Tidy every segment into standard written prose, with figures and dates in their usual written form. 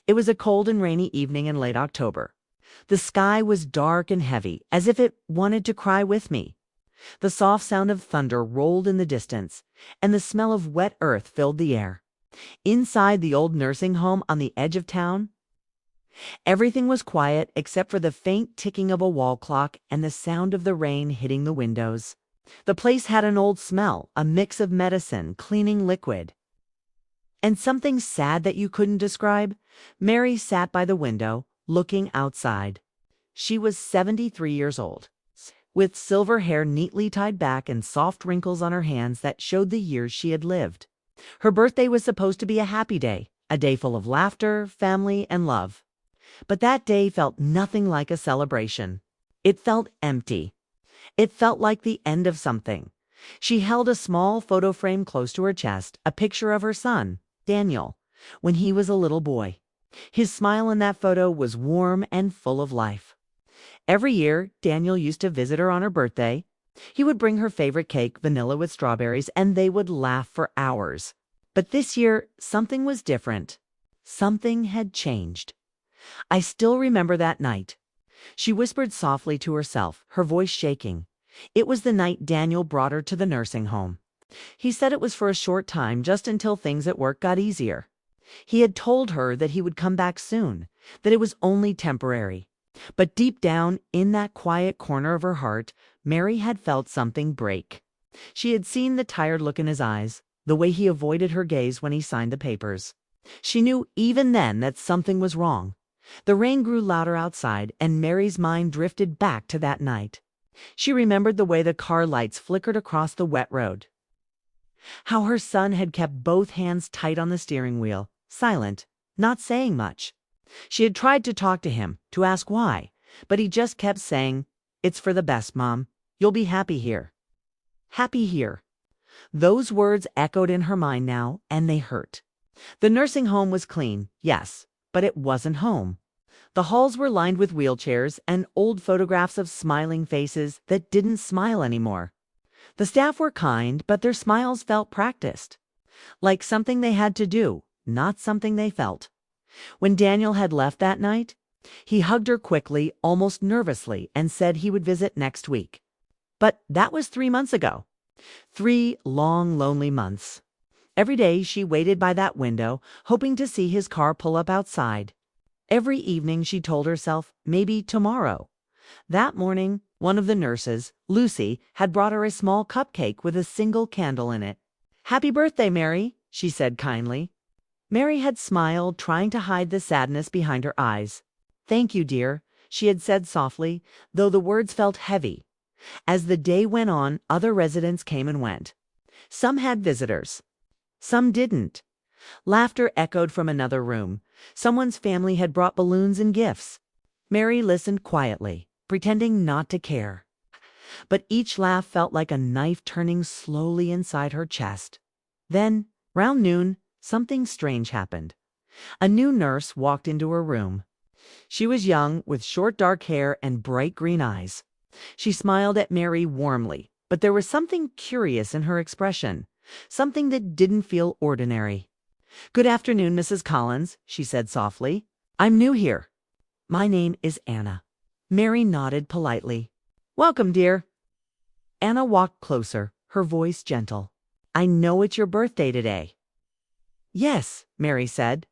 It was a cold and rainy evening in late October. The sky was dark and heavy, as if it wanted to cry with me. The soft sound of thunder rolled in the distance, and the smell of wet earth filled the air. Inside the old nursing home on the edge of town, everything was quiet except for the faint ticking of a wall clock and the sound of the rain hitting the windows. The place had an old smell, a mix of medicine, cleaning liquid, and something sad that you couldn't describe. Mary sat by the window, looking outside. She was 73 years old, with silver hair neatly tied back and soft wrinkles on her hands that showed the years she had lived. Her birthday was supposed to be a happy day, a day full of laughter, family, and love. But that day felt nothing like a celebration. It felt empty. It felt like the end of something. She held a small photo frame close to her chest, a picture of her son, Daniel, when he was a little boy. His smile in that photo was warm and full of life. Every year, Daniel used to visit her on her birthday. He would bring her favorite cake, vanilla with strawberries, and they would laugh for hours. But this year, something was different. Something had changed. I still remember that night. She whispered softly to herself, her voice shaking. It was the night Daniel brought her to the nursing home. He said it was for a short time, just until things at work got easier. He had told her that he would come back soon, that it was only temporary. But deep down, in that quiet corner of her heart, Mary had felt something break. She had seen the tired look in his eyes, the way he avoided her gaze when he signed the papers. She knew even then that something was wrong. The rain grew louder outside, and Mary's mind drifted back to that night. She remembered the way the car lights flickered across the wet road. How her son had kept both hands tight on the steering wheel, silent, not saying much. She had tried to talk to him, to ask why, but he just kept saying, "It's for the best, Mom. You'll be happy here." Happy here. Those words echoed in her mind now, and they hurt. The nursing home was clean, yes, but it wasn't home. The halls were lined with wheelchairs and old photographs of smiling faces that didn't smile anymore. The staff were kind, but their smiles felt practiced, like something they had to do, not something they felt. When Daniel had left that night, he hugged her quickly, almost nervously, and said he would visit next week. But that was 3 months ago. 3 long, lonely months. Every day she waited by that window, hoping to see his car pull up outside. Every evening she told herself, maybe tomorrow. That morning, one of the nurses, Lucy, had brought her a small cupcake with a single candle in it. "Happy birthday, Mary," she said kindly. Mary had smiled, trying to hide the sadness behind her eyes. "Thank you, dear," she had said softly, though the words felt heavy. As the day went on, other residents came and went. Some had visitors. Some didn't. Laughter echoed from another room. Someone's family had brought balloons and gifts. Mary listened quietly, pretending not to care. But each laugh felt like a knife turning slowly inside her chest. Then, round noon, something strange happened. A new nurse walked into her room. She was young, with short dark hair and bright green eyes. She smiled at Mary warmly, but there was something curious in her expression, something that didn't feel ordinary. "Good afternoon, Mrs. Collins," she said softly. "I'm new here. My name is Anna." Mary nodded politely. "Welcome, dear." Anna walked closer, her voice gentle. "I know it's your birthday today." "Yes," Mary said.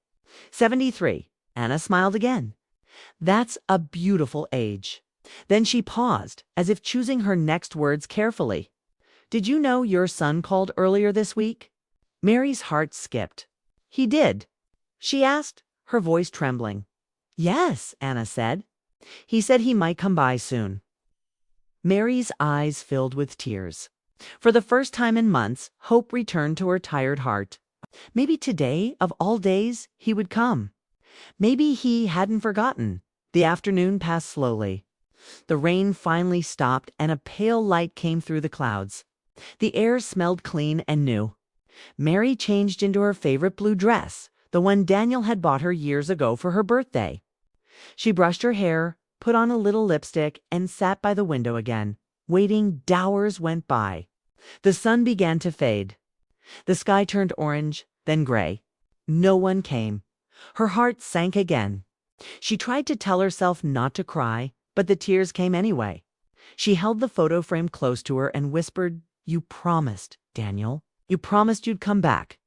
73. Anna smiled again. "That's a beautiful age." Then she paused, as if choosing her next words carefully. "Did you know your son called earlier this week?" Mary's heart skipped. "He did?" she asked, her voice trembling. "Yes," Anna said. "He said he might come by soon." Mary's eyes filled with tears. For the first time in months, hope returned to her tired heart. Maybe today, of all days, he would come. Maybe he hadn't forgotten. The afternoon passed slowly. The rain finally stopped, and a pale light came through the clouds. The air smelled clean and new. Mary changed into her favorite blue dress, the one Daniel had bought her years ago for her birthday. She brushed her hair, put on a little lipstick, and sat by the window again, waiting. Hours went by. The sun began to fade. The sky turned orange, then gray. No one came. Her heart sank again. She tried to tell herself not to cry, but the tears came anyway. She held the photo frame close to her and whispered, "You promised, Daniel. You promised you'd come back."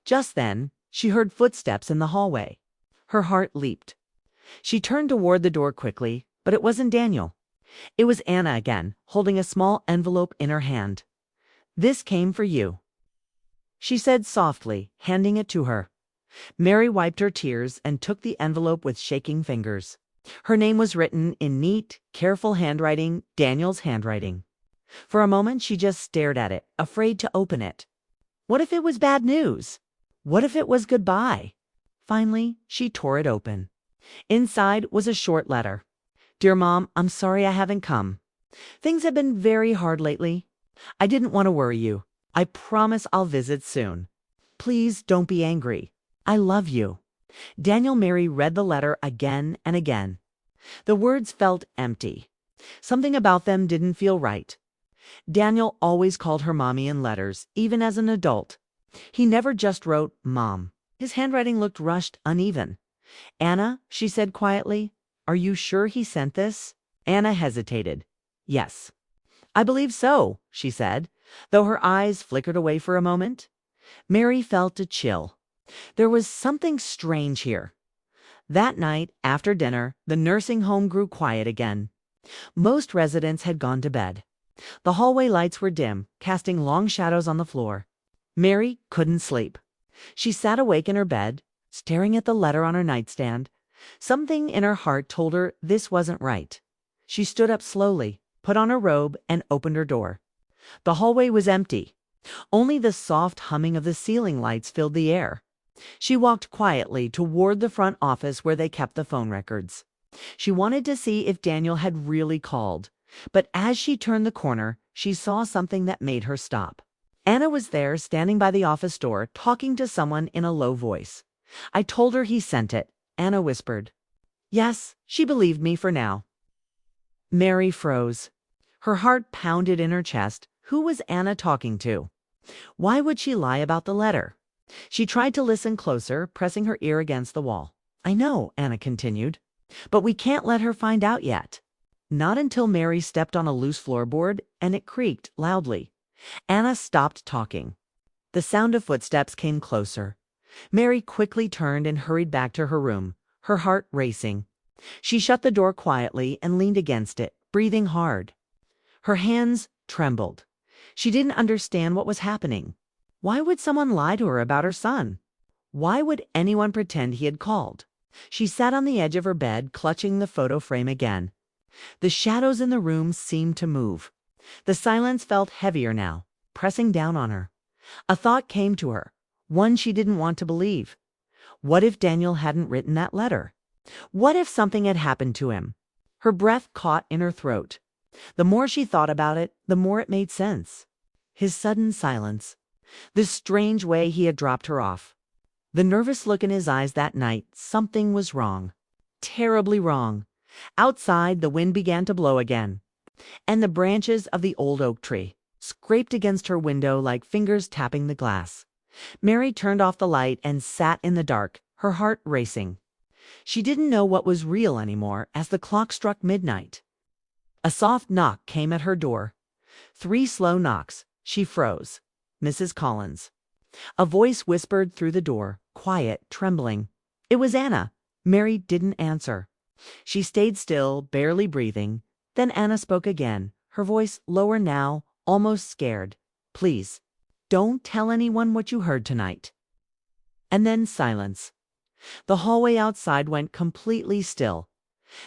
Just then, she heard footsteps in the hallway. Her heart leaped. She turned toward the door quickly, but it wasn't Daniel. It was Anna again, holding a small envelope in her hand. "This came for you," she said softly, handing it to her. Mary wiped her tears and took the envelope with shaking fingers. Her name was written in neat, careful handwriting, Daniel's handwriting. For a moment she just stared at it, afraid to open it. What if it was bad news? What if it was goodbye? Finally, she tore it open. Inside was a short letter. "Dear Mom, I'm sorry I haven't come. Things have been very hard lately. I didn't want to worry you. I promise I'll visit soon. Please don't be angry. I love you." Daniel Mary read the letter again and again. The words felt empty. Something about them didn't feel right. Daniel always called her Mommy in letters, even as an adult. He never just wrote Mom. His handwriting looked rushed, uneven. "Anna," she said quietly, "are you sure he sent this?" Anna hesitated. "Yes, I believe so," she said, though her eyes flickered away for a moment. Mary felt a chill. There was something strange here. That night, after dinner, the nursing home grew quiet again. Most residents had gone to bed. The hallway lights were dim, casting long shadows on the floor. Mary couldn't sleep. She sat awake in her bed, staring at the letter on her nightstand. Something in her heart told her this wasn't right. She stood up slowly, put on her robe, and opened her door. The hallway was empty. Only the soft humming of the ceiling lights filled the air. She walked quietly toward the front office where they kept the phone records. She wanted to see if Daniel had really called, but as she turned the corner, she saw something that made her stop. Anna was there, standing by the office door, talking to someone in a low voice. "I told her he sent it," Anna whispered. Yes, she believed me for now. Mary froze. Her heart pounded in her chest. Who was Anna talking to? Why would she lie about the letter? She tried to listen closer, pressing her ear against the wall. "I know," Anna continued, "but we can't let her find out yet." Not until Mary stepped on a loose floorboard and it creaked loudly. Anna stopped talking. The sound of footsteps came closer. Mary quickly turned and hurried back to her room, her heart racing. She shut the door quietly and leaned against it, breathing hard. Her hands trembled. She didn't understand what was happening. Why would someone lie to her about her son? Why would anyone pretend he had called? She sat on the edge of her bed, clutching the photo frame again. The shadows in the room seemed to move. The silence felt heavier now, pressing down on her. A thought came to her, one she didn't want to believe. What if Daniel hadn't written that letter? What if something had happened to him? Her breath caught in her throat. The more she thought about it, the more it made sense. His sudden silence. The strange way he had dropped her off. The nervous look in his eyes that night. Something was wrong. Terribly wrong. Outside, the wind began to blow again, and the branches of the old oak tree scraped against her window like fingers tapping the glass. Mary turned off the light and sat in the dark, her heart racing. She didn't know what was real anymore as the clock struck midnight. A soft knock came at her door. 3 slow knocks. She froze. Mrs. Collins. A voice whispered through the door, quiet, trembling. It was Anna. Mary didn't answer. She stayed still, barely breathing. Then Anna spoke again, her voice lower now, almost scared. "Please, don't tell anyone what you heard tonight." And then silence. The hallway outside went completely still.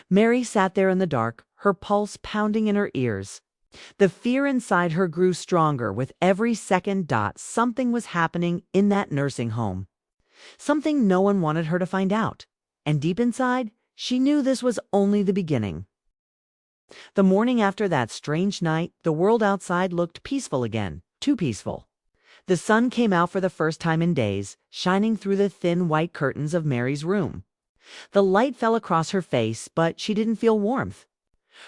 Mary sat there in the dark, her pulse pounding in her ears. The fear inside her grew stronger with every second dot. Something was happening in that nursing home. Something no one wanted her to find out. And deep inside, she knew this was only the beginning. The morning after that strange night, the world outside looked peaceful again, too peaceful. The sun came out for the first time in days, shining through the thin white curtains of Mary's room. The light fell across her face, but she didn't feel warmth.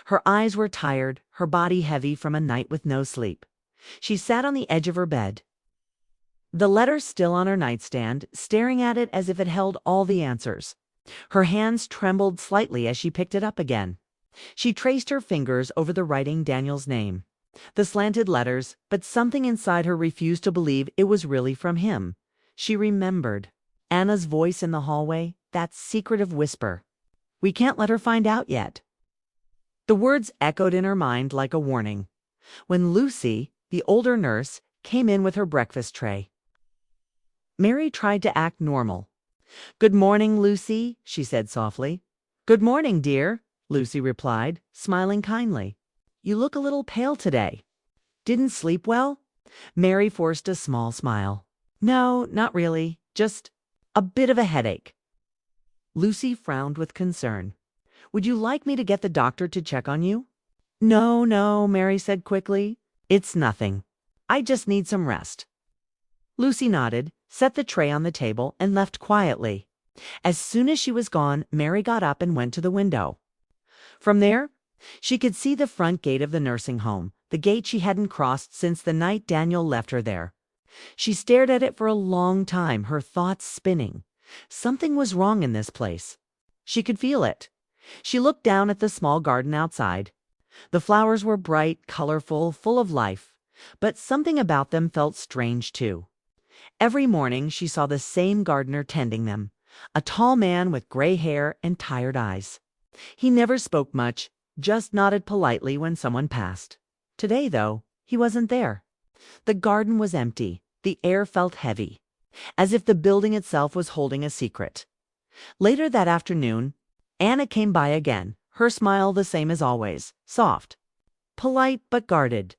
Her eyes were tired, her body heavy from a night with no sleep. She sat on the edge of her bed. The letter still on her nightstand, staring at it as if it held all the answers. Her hands trembled slightly as she picked it up again. She traced her fingers over the writing, Daniel's name, the slanted letters, but something inside her refused to believe it was really from him. She remembered Anna's voice in the hallway, that secretive whisper. "We can't let her find out yet." The words echoed in her mind like a warning. When Lucy, the older nurse, came in with her breakfast tray, Mary tried to act normal. "Good morning, Lucy," she said softly. "Good morning, dear," Lucy replied, smiling kindly. "You look a little pale today. Didn't sleep well?" Mary forced a small smile. "No, not really. Just a bit of a headache." Lucy frowned with concern. "Would you like me to get the doctor to check on you?" "No, no," Mary said quickly. "It's nothing. I just need some rest." Lucy nodded, set the tray on the table, and left quietly. As soon as she was gone, Mary got up and went to the window. From there, she could see the front gate of the nursing home, the gate she hadn't crossed since the night Daniel left her there. She stared at it for a long time, her thoughts spinning. Something was wrong in this place. She could feel it. She looked down at the small garden outside. The flowers were bright, colorful, full of life, but something about them felt strange too. Every morning she saw the same gardener tending them, a tall man with gray hair and tired eyes. He never spoke much, just nodded politely when someone passed. Today, though, he wasn't there. The garden was empty. The air felt heavy, as if the building itself was holding a secret. Later that afternoon, Anna came by again, her smile the same as always, soft, polite but guarded.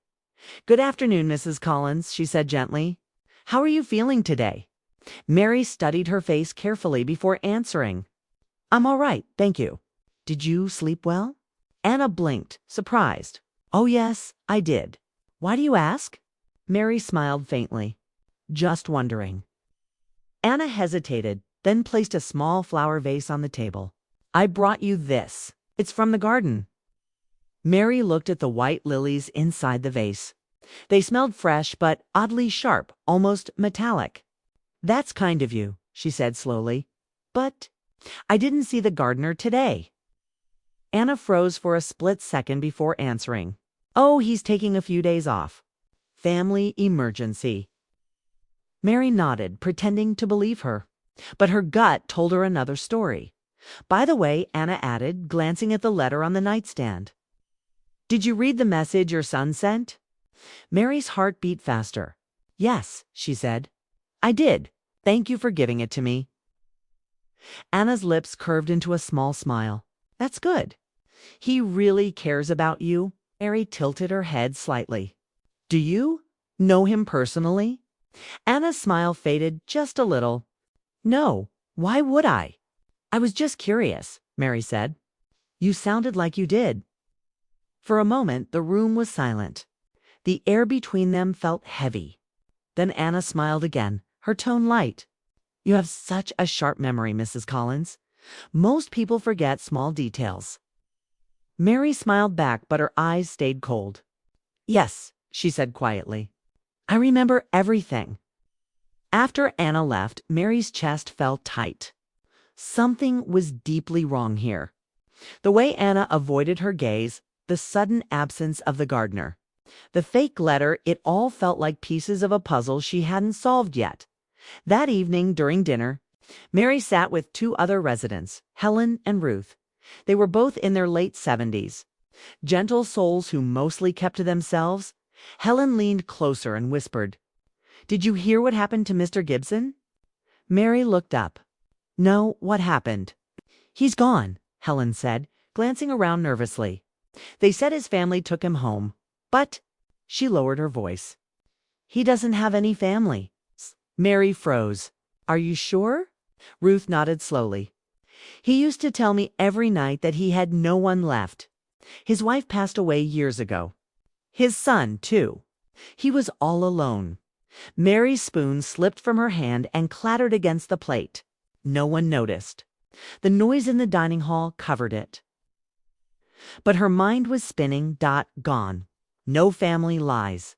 "Good afternoon, Mrs. Collins," she said gently. "How are you feeling today?" Mary studied her face carefully before answering. "I'm all right, thank you." "Did you sleep well?" Anna blinked, surprised. "Oh yes, I did. Why do you ask?" Mary smiled faintly. "Just wondering." Anna hesitated, then placed a small flower vase on the table. "I brought you this. It's from the garden." Mary looked at the white lilies inside the vase. They smelled fresh but oddly sharp, almost metallic. "That's kind of you," she said slowly. "But I didn't see the gardener today." Anna froze for a split second before answering. "Oh, he's taking a few days off. Family emergency." Mary nodded, pretending to believe her. But her gut told her another story. "By the way," Anna added, glancing at the letter on the nightstand, "did you read the message your son sent?" Mary's heart beat faster. "Yes," she said. "I did. Thank you for giving it to me." Anna's lips curved into a small smile. "That's good. He really cares about you." Mary tilted her head slightly. "Do you know him personally?" Anna's smile faded just a little. "No, why would I?" "I was just curious," Mary said. "You sounded like you did." For a moment, the room was silent. The air between them felt heavy. Then Anna smiled again, her tone light. "You have such a sharp memory, Mrs. Collins. Most people forget small details." Mary smiled back, but her eyes stayed cold. "Yes," she said quietly. "I remember everything." After Anna left, Mary's chest felt tight. Something was deeply wrong here. The way Anna avoided her gaze, the sudden absence of the gardener, the fake letter, it all felt like pieces of a puzzle she hadn't solved yet. That evening, during dinner, Mary sat with two other residents, Helen and Ruth. They were both in their late 70s. Gentle souls who mostly kept to themselves. Helen leaned closer and whispered, "Did you hear what happened to Mr. Gibson?" Mary looked up. "No, what happened?" "He's gone," Helen said, glancing around nervously. "They said his family took him home, but—" she lowered her voice. "He doesn't have any family." Mary froze. "Are you sure?" Ruth nodded slowly. "He used to tell me every night that he had no one left. His wife passed away years ago. His son, too. He was all alone." Mary's spoon slipped from her hand and clattered against the plate. No one noticed. The noise in the dining hall covered it. But her mind was spinning. Gone. No family lies.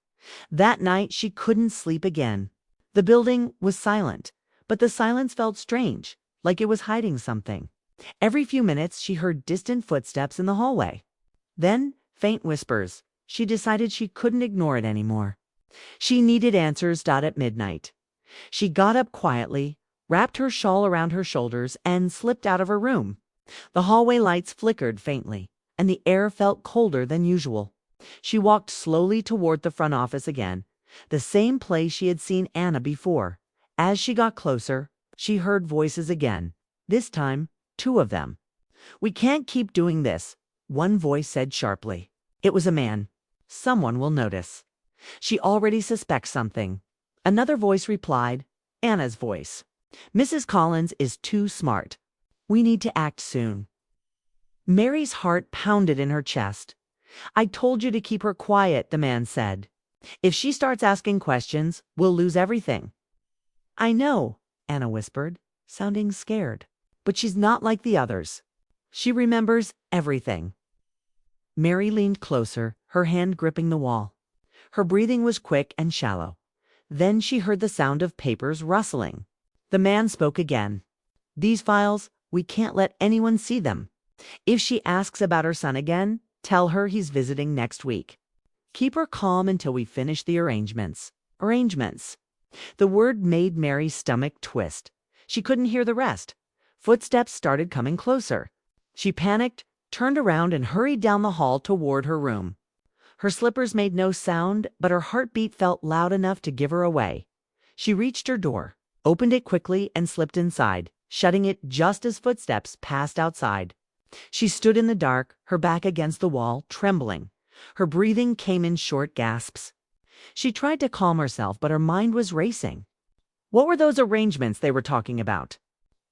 That night she couldn't sleep again. The building was silent, but the silence felt strange, like it was hiding something. Every few minutes she heard distant footsteps in the hallway. Then, faint whispers. She decided she couldn't ignore it anymore. She needed answers. At midnight. She got up quietly, wrapped her shawl around her shoulders, and slipped out of her room. The hallway lights flickered faintly, and the air felt colder than usual. She walked slowly toward the front office again, the same place she had seen Anna before. As she got closer, she heard voices again, this time 2 of them. "We can't keep doing this," one voice said sharply. It was a man. "Someone will notice. She already suspects something." Another voice replied, Anna's voice. "Mrs. Collins is too smart. We need to act soon." Mary's heart pounded in her chest. "I told you to keep her quiet," the man said. "If she starts asking questions, we'll lose everything." "I know," Anna whispered, sounding scared. "But she's not like the others. She remembers everything." Mary leaned closer, her hand gripping the wall. Her breathing was quick and shallow. Then she heard the sound of papers rustling. The man spoke again. "These files, we can't let anyone see them. If she asks about her son again, tell her he's visiting next week. Keep her calm until we finish the arrangements." Arrangements. The word made Mary's stomach twist. She couldn't hear the rest. Footsteps started coming closer. She panicked, turned around, and hurried down the hall toward her room. Her slippers made no sound, but her heartbeat felt loud enough to give her away. She reached her door, opened it quickly, and slipped inside, shutting it just as footsteps passed outside. She stood in the dark, her back against the wall, trembling. Her breathing came in short gasps. She tried to calm herself, but her mind was racing. What were those arrangements they were talking about?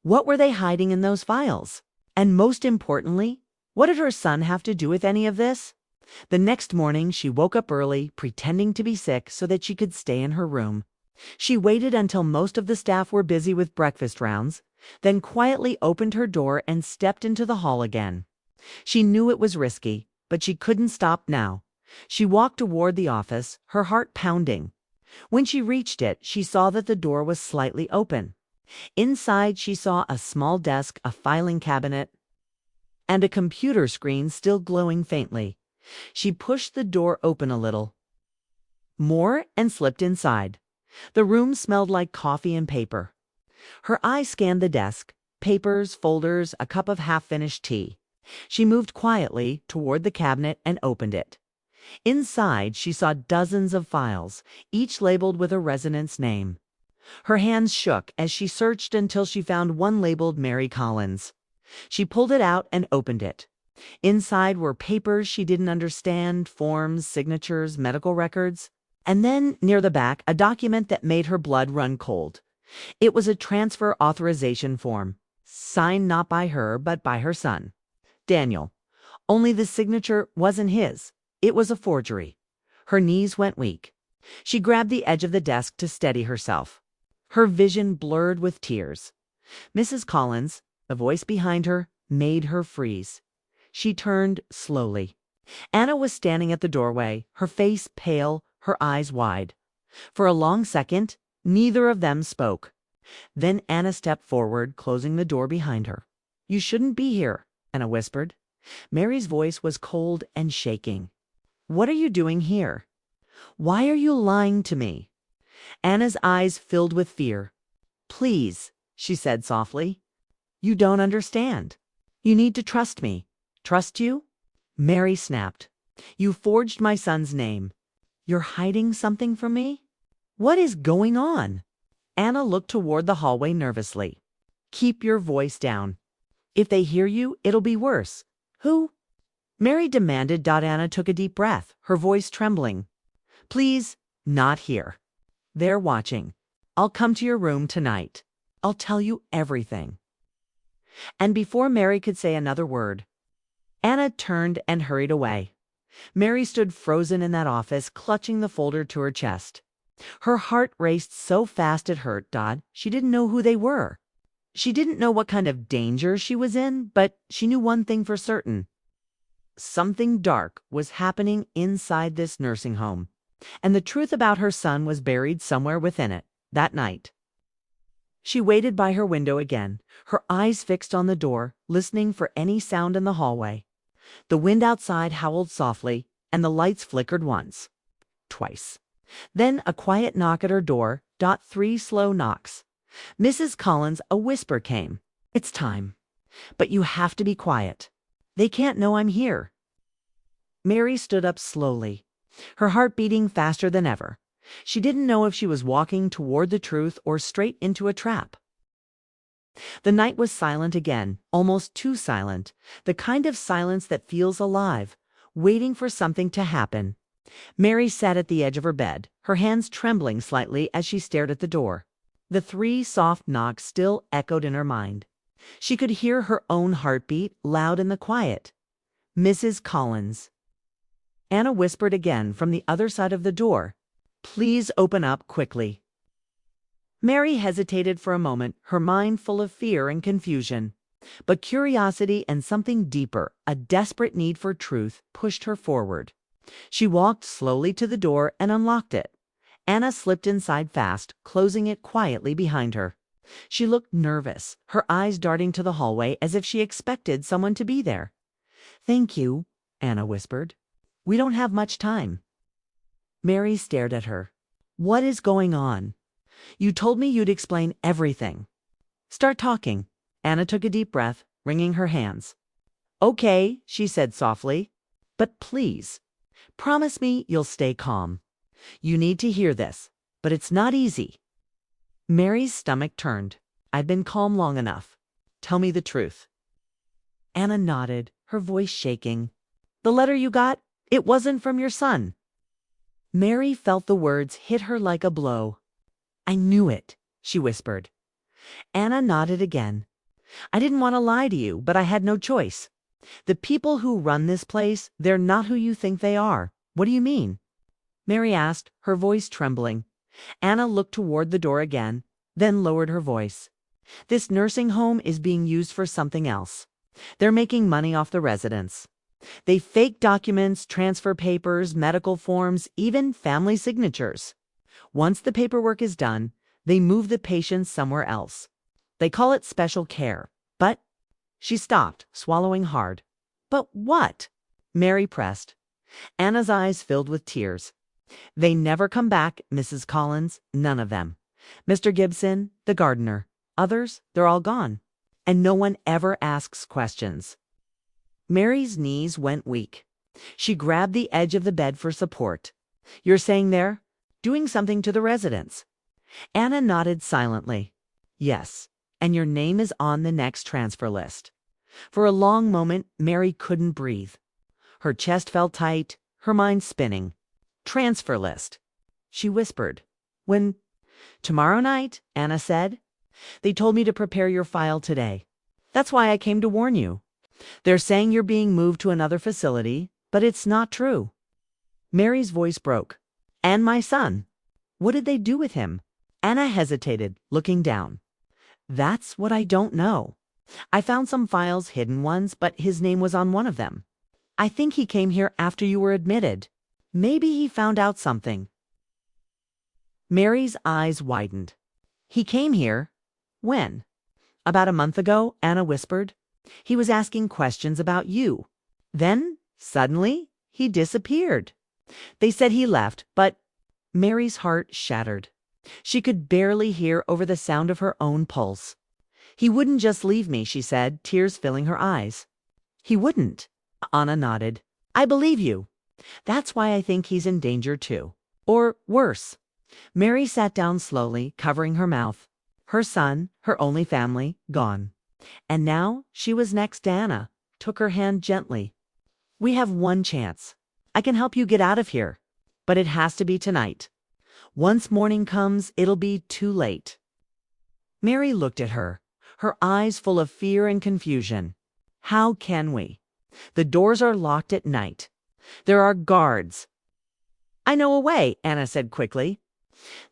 What were they hiding in those files? And most importantly, what did her son have to do with any of this? The next morning, she woke up early, pretending to be sick so that she could stay in her room. She waited until most of the staff were busy with breakfast rounds, then quietly opened her door and stepped into the hall again. She knew it was risky, but she couldn't stop now. She walked toward the office, her heart pounding. When she reached it, she saw that the door was slightly open. Inside, she saw a small desk, a filing cabinet, and a computer screen still glowing faintly. She pushed the door open a little more and slipped inside. The room smelled like coffee and paper. Her eyes scanned the desk, papers, folders, a cup of half-finished tea. She moved quietly toward the cabinet and opened it. Inside, she saw dozens of files, each labeled with a resonance name. Her hands shook as she searched until she found one labeled Mary Collins. She pulled it out and opened it. Inside were papers she didn't understand, forms, signatures, medical records. And then, near the back, a document that made her blood run cold. It was a transfer authorization form, signed not by her, but by her son, Daniel. Only the signature wasn't his. It was a forgery. Her knees went weak. She grabbed the edge of the desk to steady herself. Her vision blurred with tears. "Mrs. Collins," a voice behind her, made her freeze. She turned slowly. Anna was standing at the doorway, her face pale, her eyes wide. For a long second, neither of them spoke. Then Anna stepped forward, closing the door behind her. "You shouldn't be here," Anna whispered. Mary's voice was cold and shaking. "What are you doing here? Why are you lying to me?" Anna's eyes filled with fear. "Please," she said softly. "You don't understand. You need to trust me." "Trust you?" Mary snapped. "You forged my son's name. You're hiding something from me? What is going on?" Anna looked toward the hallway nervously. "Keep your voice down. If they hear you, it'll be worse." "Who?" Mary demanded. Anna took a deep breath, her voice trembling. "Please, not here. They're watching. I'll come to your room tonight. I'll tell you everything." And before Mary could say another word, Anna turned and hurried away. Mary stood frozen in that office, clutching the folder to her chest. Her heart raced so fast it hurt. She didn't know who they were. She didn't know what kind of danger she was in, but she knew one thing for certain. Something dark was happening inside this nursing home, and the truth about her son was buried somewhere within it. that night. She waited by her window again, her eyes fixed on the door, listening for any sound in the hallway. The wind outside howled softly, and the lights flickered once, twice. Then a quiet knock at her door, 3 slow knocks. Mrs. Collins, a whisper came. "It's time. But you have to be quiet. They can't know I'm here." Mary stood up slowly, her heart beating faster than ever. She didn't know if she was walking toward the truth or straight into a trap. The night was silent again, almost too silent, the kind of silence that feels alive, waiting for something to happen. Mary sat at the edge of her bed, her hands trembling slightly as she stared at the door. The 3 soft knocks still echoed in her mind. She could hear her own heartbeat loud in the quiet. "Mrs. Collins." Anna whispered again from the other side of the door, "Please open up quickly." Mary hesitated for a moment, her mind full of fear and confusion. But curiosity and something deeper, a desperate need for truth, pushed her forward. She walked slowly to the door and unlocked it. Anna slipped inside fast, closing it quietly behind her. She looked nervous, her eyes darting to the hallway as if she expected someone to be there. "Thank you," Anna whispered. "We don't have much time." Mary stared at her. "What is going on? You told me you'd explain everything. Start talking." Anna took a deep breath, wringing her hands. "Okay," she said softly. "But please, promise me you'll stay calm. You need to hear this, but it's not easy." Mary's stomach turned. "I've been calm long enough. Tell me the truth." Anna nodded, her voice shaking. "The letter you got, it wasn't from your son." Mary felt the words hit her like a blow. "I knew it," she whispered. Anna nodded again. "I didn't want to lie to you, but I had no choice. The people who run this place, they're not who you think they are." "What do you mean?" Mary asked, her voice trembling. Anna looked toward the door again, then lowered her voice. "This nursing home is being used for something else. They're making money off the residents. They fake documents, transfer papers, medical forms, even family signatures. Once the paperwork is done, they move the patients somewhere else. They call it special care. But—" She stopped, swallowing hard. "But what?" Mary pressed. Anna's eyes filled with tears. "They never come back, Mrs. Collins, none of them. Mr. Gibson, the gardener. Others, they're all gone. And no one ever asks questions." Mary's knees went weak. She grabbed the edge of the bed for support. "You're saying they're doing something to the residents?" Anna nodded silently. "Yes, and your name is on the next transfer list." For a long moment, Mary couldn't breathe. Her chest felt tight, her mind spinning. "Transfer list," she whispered. "When—" "Tomorrow night," Anna said. "They told me to prepare your file today. That's why I came to warn you. They're saying you're being moved to another facility, but it's not true." Mary's voice broke. "And my son. What did they do with him?" Anna hesitated, looking down. "That's what I don't know. I found some files, hidden ones, but his name was on one of them. I think he came here after you were admitted. Maybe he found out something." Mary's eyes widened. "He came here? When?" "About a month ago," Anna whispered. "He was asking questions about you. Then, suddenly, he disappeared. They said he left, but—" Mary's heart shattered. She could barely hear over the sound of her own pulse. "He wouldn't just leave me," she said, tears filling her eyes. "He wouldn't." Anna nodded. "I believe you. That's why I think he's in danger too. Or worse." Mary sat down slowly, covering her mouth. Her son, her only family, gone. And now she was next to Anna, took her hand gently. "We have one chance. I can help you get out of here. But it has to be tonight. Once morning comes, it'll be too late." Mary looked at her, her eyes full of fear and confusion. "How can we? The doors are locked at night. There are guards." "I know a way," Anna said quickly.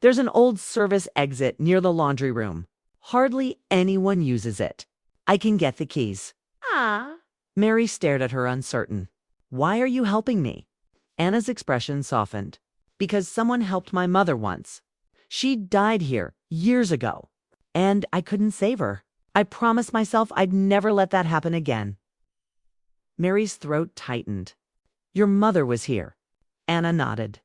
"There's an old service exit near the laundry room. Hardly anyone uses it. I can get the keys." "Ah." Mary stared at her, uncertain. "Why are you helping me?" Anna's expression softened. "Because someone helped my mother once. She died here years ago, and I couldn't save her. I promised myself I'd never let that happen again." Mary's throat tightened. "Your mother was here." Anna nodded.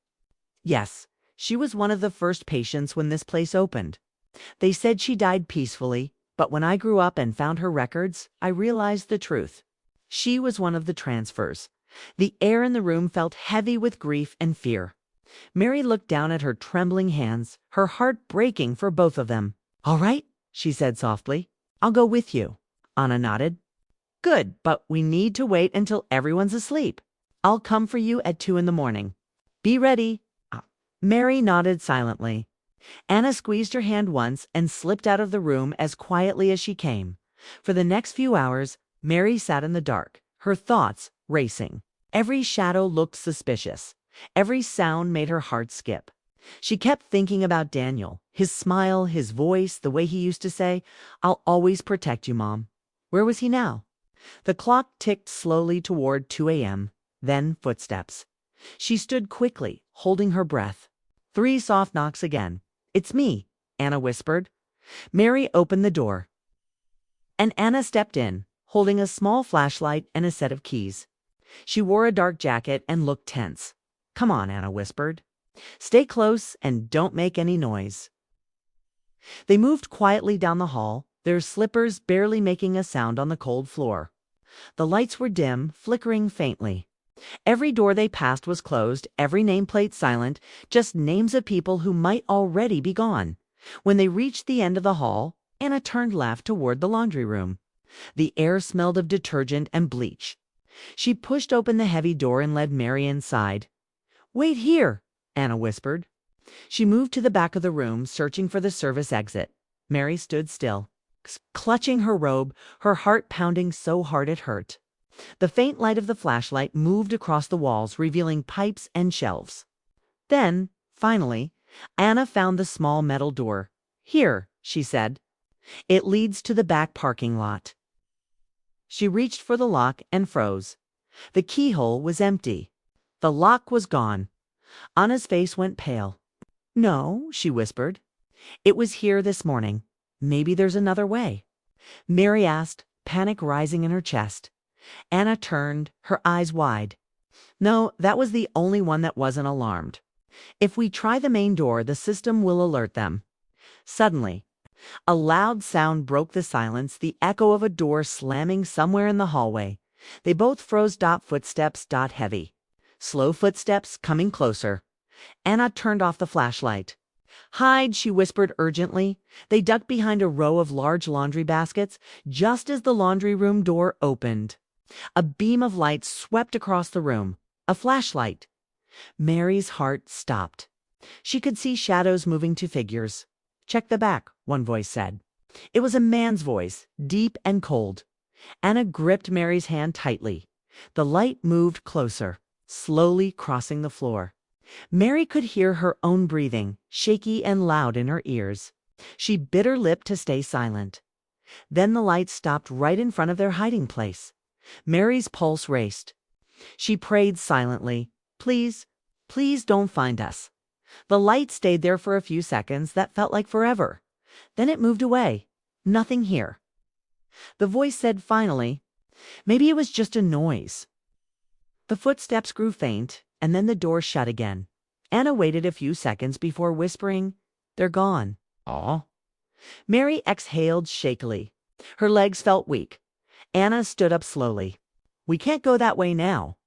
"Yes, she was one of the first patients when this place opened. They said she died peacefully, but when I grew up and found her records, I realized the truth. She was one of the transfers." The air in the room felt heavy with grief and fear. Mary looked down at her trembling hands, her heart breaking for both of them. "All right," she said softly. "I'll go with you." Anna nodded. "Good, but we need to wait until everyone's asleep. I'll come for you at 2 in the morning. Be ready." Mary nodded silently. Anna squeezed her hand once and slipped out of the room as quietly as she came. For the next few hours, Mary sat in the dark, her thoughts racing. Every shadow looked suspicious. Every sound made her heart skip. She kept thinking about Daniel, his smile, his voice, the way he used to say, "I'll always protect you, Mom." Where was he now? The clock ticked slowly toward 2 a.m., then footsteps. She stood quickly, holding her breath. 3 soft knocks again. "It's me," Anna whispered. Mary opened the door, and Anna stepped in, holding a small flashlight and a set of keys. She wore a dark jacket and looked tense. "Come on," Anna whispered. "Stay close and don't make any noise." They moved quietly down the hall, their slippers barely making a sound on the cold floor. The lights were dim, flickering faintly. Every door they passed was closed, every nameplate silent, just names of people who might already be gone. When they reached the end of the hall, Anna turned left toward the laundry room. The air smelled of detergent and bleach. She pushed open the heavy door and led Mary inside. "Wait here," Anna whispered. She moved to the back of the room, searching for the service exit. Mary stood still, clutching her robe, her heart pounding so hard it hurt. The faint light of the flashlight moved across the walls, revealing pipes and shelves. Then, finally, Anna found the small metal door. "Here," she said. "It leads to the back parking lot." She reached for the lock and froze. The keyhole was empty. The lock was gone. Anna's face went pale. "No," she whispered. "It was here this morning. Maybe there's another way." Mary asked, panic rising in her chest. Anna turned, her eyes wide. "No, that was the only one that wasn't alarmed. If we try the main door, the system will alert them." Suddenly, a loud sound broke the silence, the echo of a door slamming somewhere in the hallway. They both froze. Footsteps. Heavy. Slow footsteps coming closer. Anna turned off the flashlight. "Hide," she whispered urgently. They ducked behind a row of large laundry baskets just as the laundry room door opened. A beam of light swept across the room. A flashlight. Mary's heart stopped. She could see shadows moving to figures. "Check the back," one voice said. It was a man's voice, deep and cold. Anna gripped Mary's hand tightly. The light moved closer, slowly crossing the floor. Mary could hear her own breathing, shaky and loud in her ears. She bit her lip to stay silent. Then the light stopped right in front of their hiding place. Mary's pulse raced. She prayed silently, "Please, please don't find us." The light stayed there for a few seconds that felt like forever. Then it moved away. "Nothing here." The voice said finally, "Maybe it was just a noise." The footsteps grew faint, and then the door shut again. Anna waited a few seconds before whispering, "They're gone." "Aw." Mary exhaled shakily. Her legs felt weak. Anna stood up slowly. "We can't go that way now.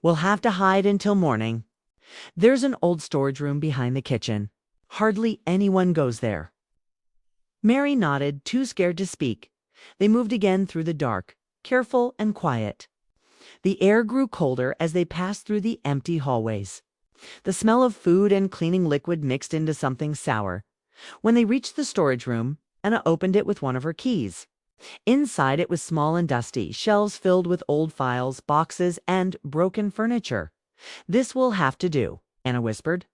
We'll have to hide until morning. There's an old storage room behind the kitchen. Hardly anyone goes there." Mary nodded, too scared to speak. They moved again through the dark, careful and quiet. The air grew colder as they passed through the empty hallways. The smell of food and cleaning liquid mixed into something sour. When they reached the storage room, Anna opened it with one of her keys. Inside it was small and dusty, shelves filled with old files, boxes, and broken furniture. "This will have to do," Anna whispered.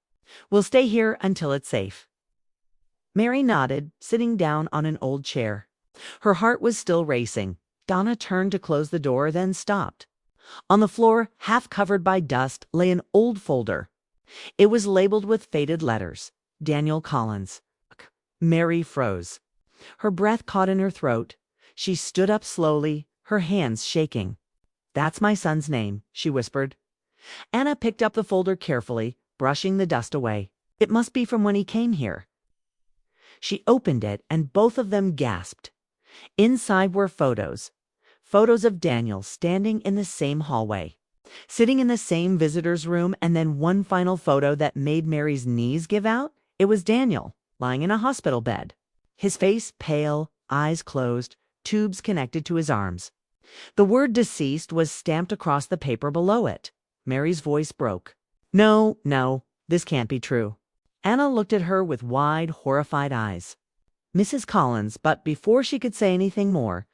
"We'll stay here until it's safe." Mary nodded, sitting down on an old chair. Her heart was still racing. Donna turned to close the door, then stopped. On the floor, half covered by dust, lay an old folder. It was labeled with faded letters. Daniel Collins. Mary froze. Her breath caught in her throat. She stood up slowly, her hands shaking. "That's my son's name," she whispered. Anna picked up the folder carefully, brushing the dust away. "It must be from when he came here." She opened it, and both of them gasped. Inside were photos. Photos of Daniel standing in the same hallway, sitting in the same visitor's room, and then one final photo that made Mary's knees give out. It was Daniel, lying in a hospital bed. His face pale, eyes closed, tubes connected to his arms. The word "deceased" was stamped across the paper below it. Mary's voice broke. "No, no, this can't be true." Anna looked at her with wide, horrified eyes. "Mrs. Collins," but before she could say anything more,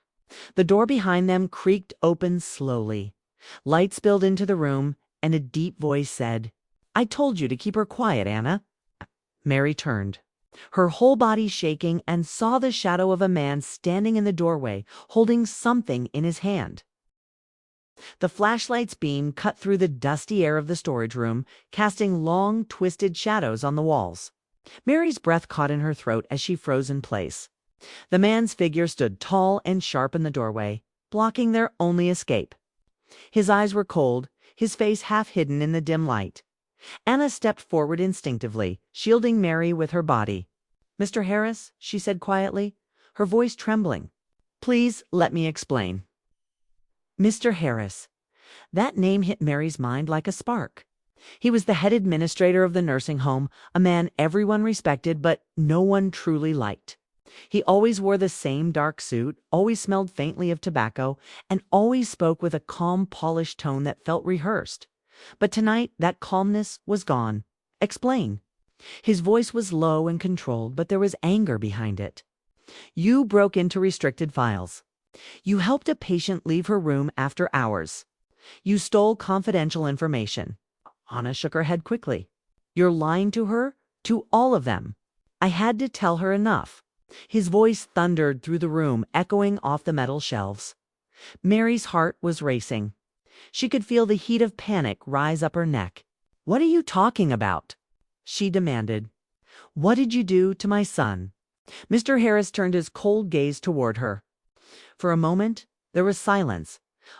the door behind them creaked open slowly. Light spilled into the room, and a deep voice said, "I told you to keep her quiet, Anna." Mary turned, her whole body shaking, and saw the shadow of a man standing in the doorway, holding something in his hand. The flashlight's beam cut through the dusty air of the storage room, casting long, twisted shadows on the walls. Mary's breath caught in her throat as she froze in place. The man's figure stood tall and sharp in the doorway, blocking their only escape. His eyes were cold, his face half hidden in the dim light. Anna stepped forward instinctively, shielding Mary with her body. "Mr. Harris," she said quietly, her voice trembling. "Please let me explain." Mr. Harris. That name hit Mary's mind like a spark. He was the head administrator of the nursing home, a man everyone respected but no one truly liked. He always wore the same dark suit, always smelled faintly of tobacco, and always spoke with a calm, polished tone that felt rehearsed. But tonight that calmness was gone. "Explain." His voice was low and controlled, but there was anger behind it. "You broke into restricted files. You helped a patient leave her room after hours. You stole confidential information." Anna shook her head quickly. "You're lying to her, to all of them. I had to tell her enough." His voice thundered through the room, echoing off the metal shelves. Mary's heart was racing. She could feel the heat of panic rise up her neck. "What are you talking about?" she demanded. "What did you do to my son?" Mr. Harris turned his cold gaze toward her. For a moment, there was silence,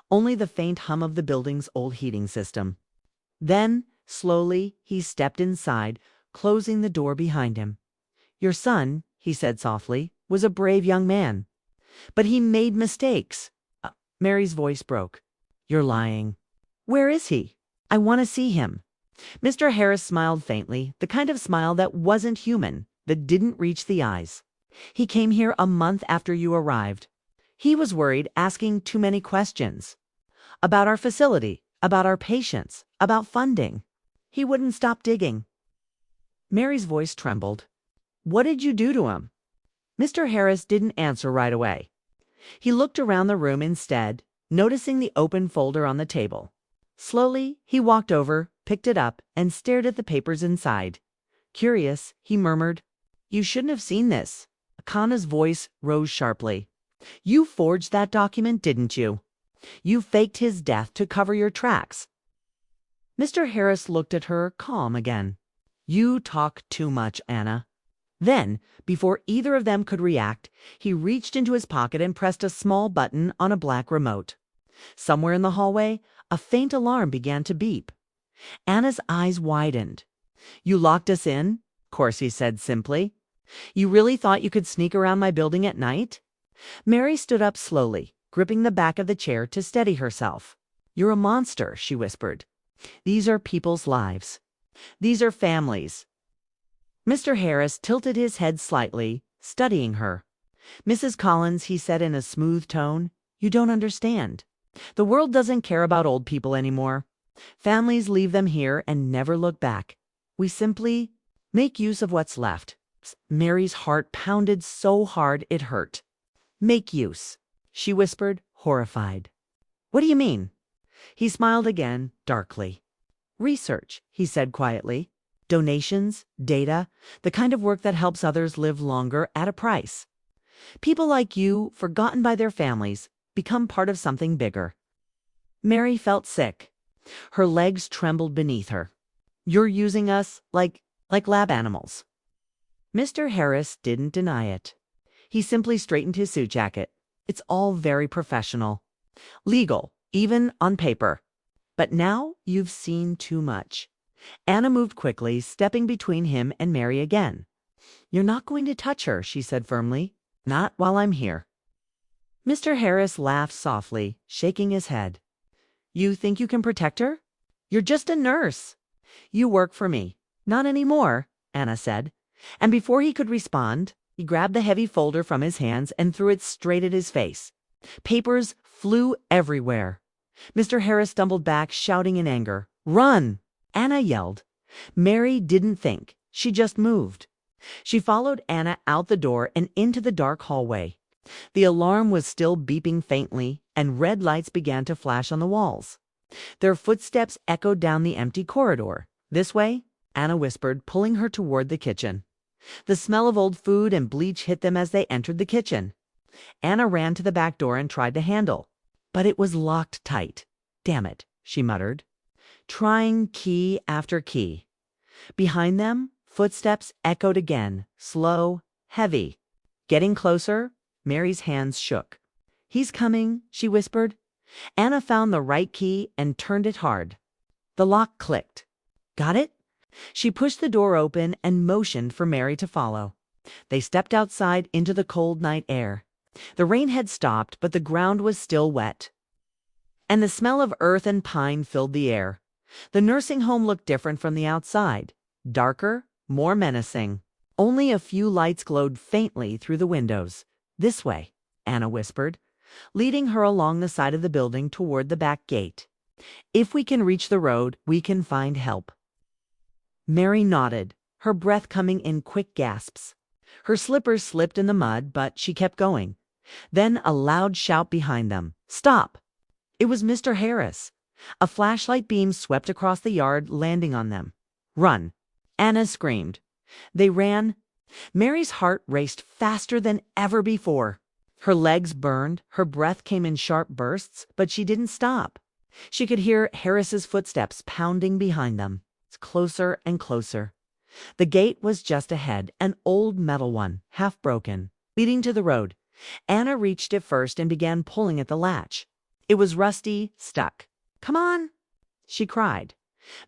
only the faint hum of the building's old heating system. Then, slowly, he stepped inside, closing the door behind him. "Your son," he said softly, "was a brave young man. But he made mistakes." Mary's voice broke. "You're lying." "Where is he? I want to see him." Mr. Harris smiled faintly, the kind of smile that wasn't human, that didn't reach the eyes. "He came here a month after you arrived. He was worried, asking too many questions. About our facility, about our patients, about funding. He wouldn't stop digging." Mary's voice trembled. "What did you do to him?" Mr. Harris didn't answer right away. He looked around the room instead, noticing the open folder on the table. Slowly, he walked over, picked it up, and stared at the papers inside. Curious, he murmured, "You shouldn't have seen this." Akana's voice rose sharply. "You forged that document, didn't you? You faked his death to cover your tracks." Mr. Harris looked at her, calm again. "You talk too much, Anna." Then, before either of them could react, he reached into his pocket and pressed a small button on a black remote. Somewhere in the hallway, a faint alarm began to beep. Anna's eyes widened. "You locked us in?" Corsi said simply. "You really thought you could sneak around my building at night?" Mary stood up slowly, gripping the back of the chair to steady herself. "You're a monster," she whispered. "These are people's lives. These are families." Mr. Harris tilted his head slightly, studying her. "Mrs. Collins," he said in a smooth tone, "you don't understand. The world doesn't care about old people anymore. Families leave them here and never look back. We simply make use of what's left." Mary's heart pounded so hard it hurt. "Make use," she whispered, horrified. "What do you mean?" He smiled again, darkly. "Research," he said quietly. "Donations, data, the kind of work that helps others live longer at a price. People like you, forgotten by their families, become part of something bigger." Mary felt sick. Her legs trembled beneath her. "You're using us like lab animals." Mr. Harris didn't deny it. He simply straightened his suit jacket. It's all very professional. Legal, even on paper. But now you've seen too much. Anna moved quickly, stepping between him and Mary again. "You're not going to touch her," she said firmly. "Not while I'm here." Mr. Harris laughed softly, shaking his head. "You think you can protect her? You're just a nurse." "You work for me." "Not anymore," Anna said. And before he could respond, he grabbed the heavy folder from his hands and threw it straight at his face. Papers flew everywhere. Mr. Harris stumbled back, shouting in anger. "Run!" Anna yelled. Mary didn't think. She just moved. She followed Anna out the door and into the dark hallway. The alarm was still beeping faintly, and red lights began to flash on the walls. Their footsteps echoed down the empty corridor. "This way," Anna whispered, pulling her toward the kitchen. The smell of old food and bleach hit them as they entered the kitchen. Anna ran to the back door and tried the handle, but it was locked tight. "Damn it," she muttered, trying key after key. Behind them, footsteps echoed again, slow, heavy. Getting closer, Mary's hands shook. "He's coming," she whispered. Anna found the right key and turned it hard. The lock clicked. "Got it?" She pushed the door open and motioned for Mary to follow. They stepped outside into the cold night air. The rain had stopped, but the ground was still wet, and the smell of earth and pine filled the air. The nursing home looked different from the outside, darker, more menacing. Only a few lights glowed faintly through the windows. "This way," Anna whispered, leading her along the side of the building toward the back gate. "If we can reach the road, we can find help." Mary nodded, her breath coming in quick gasps. Her slippers slipped in the mud, but she kept going. Then a loud shout behind them. "Stop!" It was Mr. Harris. A flashlight beam swept across the yard, landing on them. "Run!" Anna screamed. They ran. Mary's heart raced faster than ever before. Her legs burned, her breath came in sharp bursts, but she didn't stop. She could hear Harris's footsteps pounding behind them. Closer and closer. The gate was just ahead, an old metal one, half broken, leading to the road. Anna reached it first and began pulling at the latch. It was rusty, stuck. "Come on," she cried.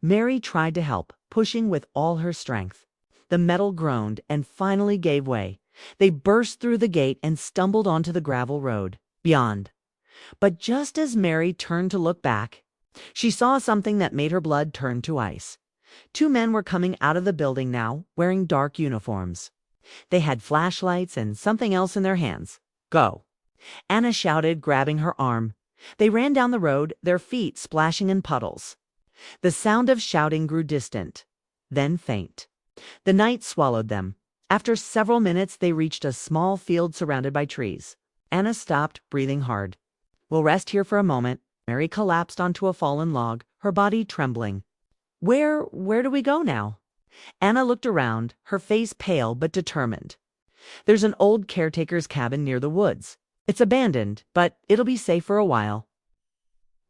Mary tried to help, pushing with all her strength. The metal groaned and finally gave way. They burst through the gate and stumbled onto the gravel road beyond. But just as Mary turned to look back, she saw something that made her blood turn to ice. 2 men were coming out of the building now, wearing dark uniforms. They had flashlights and something else in their hands. "Go!" Anna shouted, grabbing her arm. They ran down the road, their feet splashing in puddles. The sound of shouting grew distant, then faint. The night swallowed them. After several minutes, they reached a small field surrounded by trees. Anna stopped, breathing hard. "We'll rest here for a moment." Mary collapsed onto a fallen log, her body trembling. Where do we go now?" Anna looked around, her face pale but determined. "There's an old caretaker's cabin near the woods. It's abandoned, but it'll be safe for a while."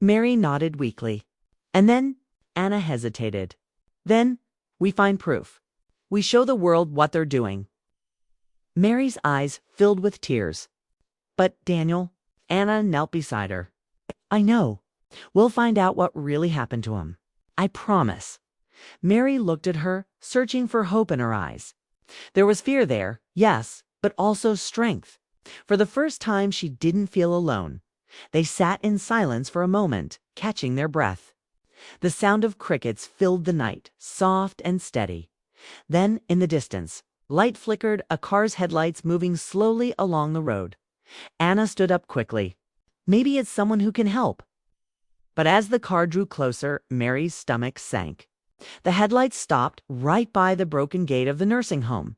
Mary nodded weakly. "And then?" Anna hesitated. "Then we find proof. We show the world what they're doing." Mary's eyes filled with tears. "But Daniel," Anna knelt beside her. "I know. We'll find out what really happened to him. I promise." Mary looked at her, searching for hope in her eyes. There was fear there, yes, but also strength. For the first time, she didn't feel alone. They sat in silence for a moment, catching their breath. The sound of crickets filled the night, soft and steady. Then, in the distance, light flickered, a car's headlights moving slowly along the road. Anna stood up quickly. Maybe it's someone who can help. But as the car drew closer, Mary's stomach sank. The headlights stopped right by the broken gate of the nursing home.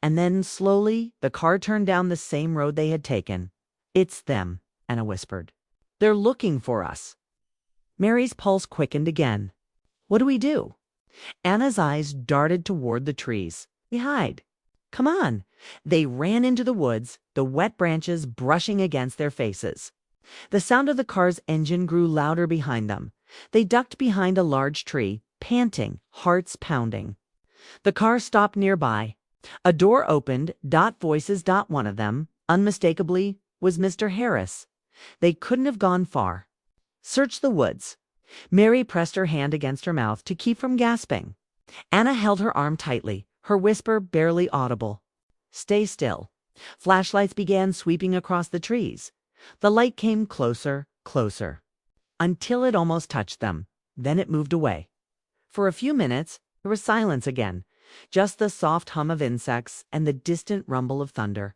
And then, slowly, the car turned down the same road they had taken. "It's them," Anna whispered. "They're looking for us." Mary's pulse quickened again. "What do we do?" Anna's eyes darted toward the trees. "We hide. Come on." They ran into the woods, the wet branches brushing against their faces. The sound of the car's engine grew louder behind them. They ducked behind a large tree, panting, hearts pounding. The car stopped nearby. A door opened, voices. One of them, unmistakably, was Mr. Harris. They couldn't have gone far. Search the woods. Mary pressed her hand against her mouth to keep from gasping. Anna held her arm tightly, her whisper barely audible. Stay still. Flashlights began sweeping across the trees. The light came closer, closer, until it almost touched them. Then it moved away. For a few minutes, there was silence again, just the soft hum of insects and the distant rumble of thunder.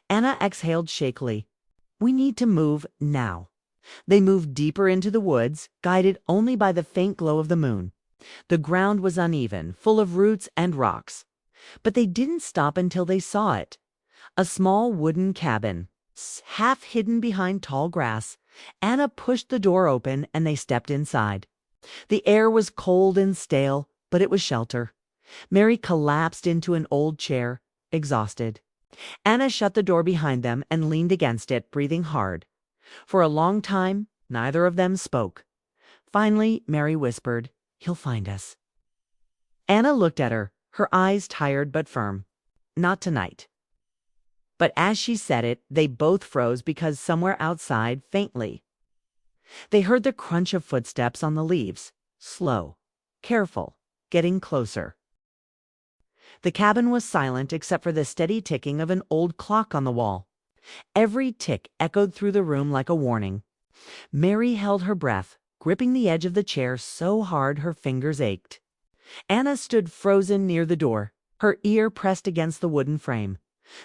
Anna exhaled shakily. We need to move now. They moved deeper into the woods, guided only by the faint glow of the moon. The ground was uneven, full of roots and rocks. But they didn't stop until they saw it. A small wooden cabin, half hidden behind tall grass. Anna pushed the door open and they stepped inside. The air was cold and stale, but it was shelter. Mary collapsed into an old chair, exhausted. Anna shut the door behind them and leaned against it, breathing hard. For a long time, neither of them spoke. Finally, Mary whispered, "He'll find us." Anna looked at her, her eyes tired but firm. Not tonight. But as she said it, they both froze because somewhere outside, faintly, they heard the crunch of footsteps on the leaves, slow, careful, getting closer. The cabin was silent except for the steady ticking of an old clock on the wall. Every tick echoed through the room like a warning. Mary held her breath, gripping the edge of the chair so hard her fingers ached. Anna stood frozen near the door, her ear pressed against the wooden frame.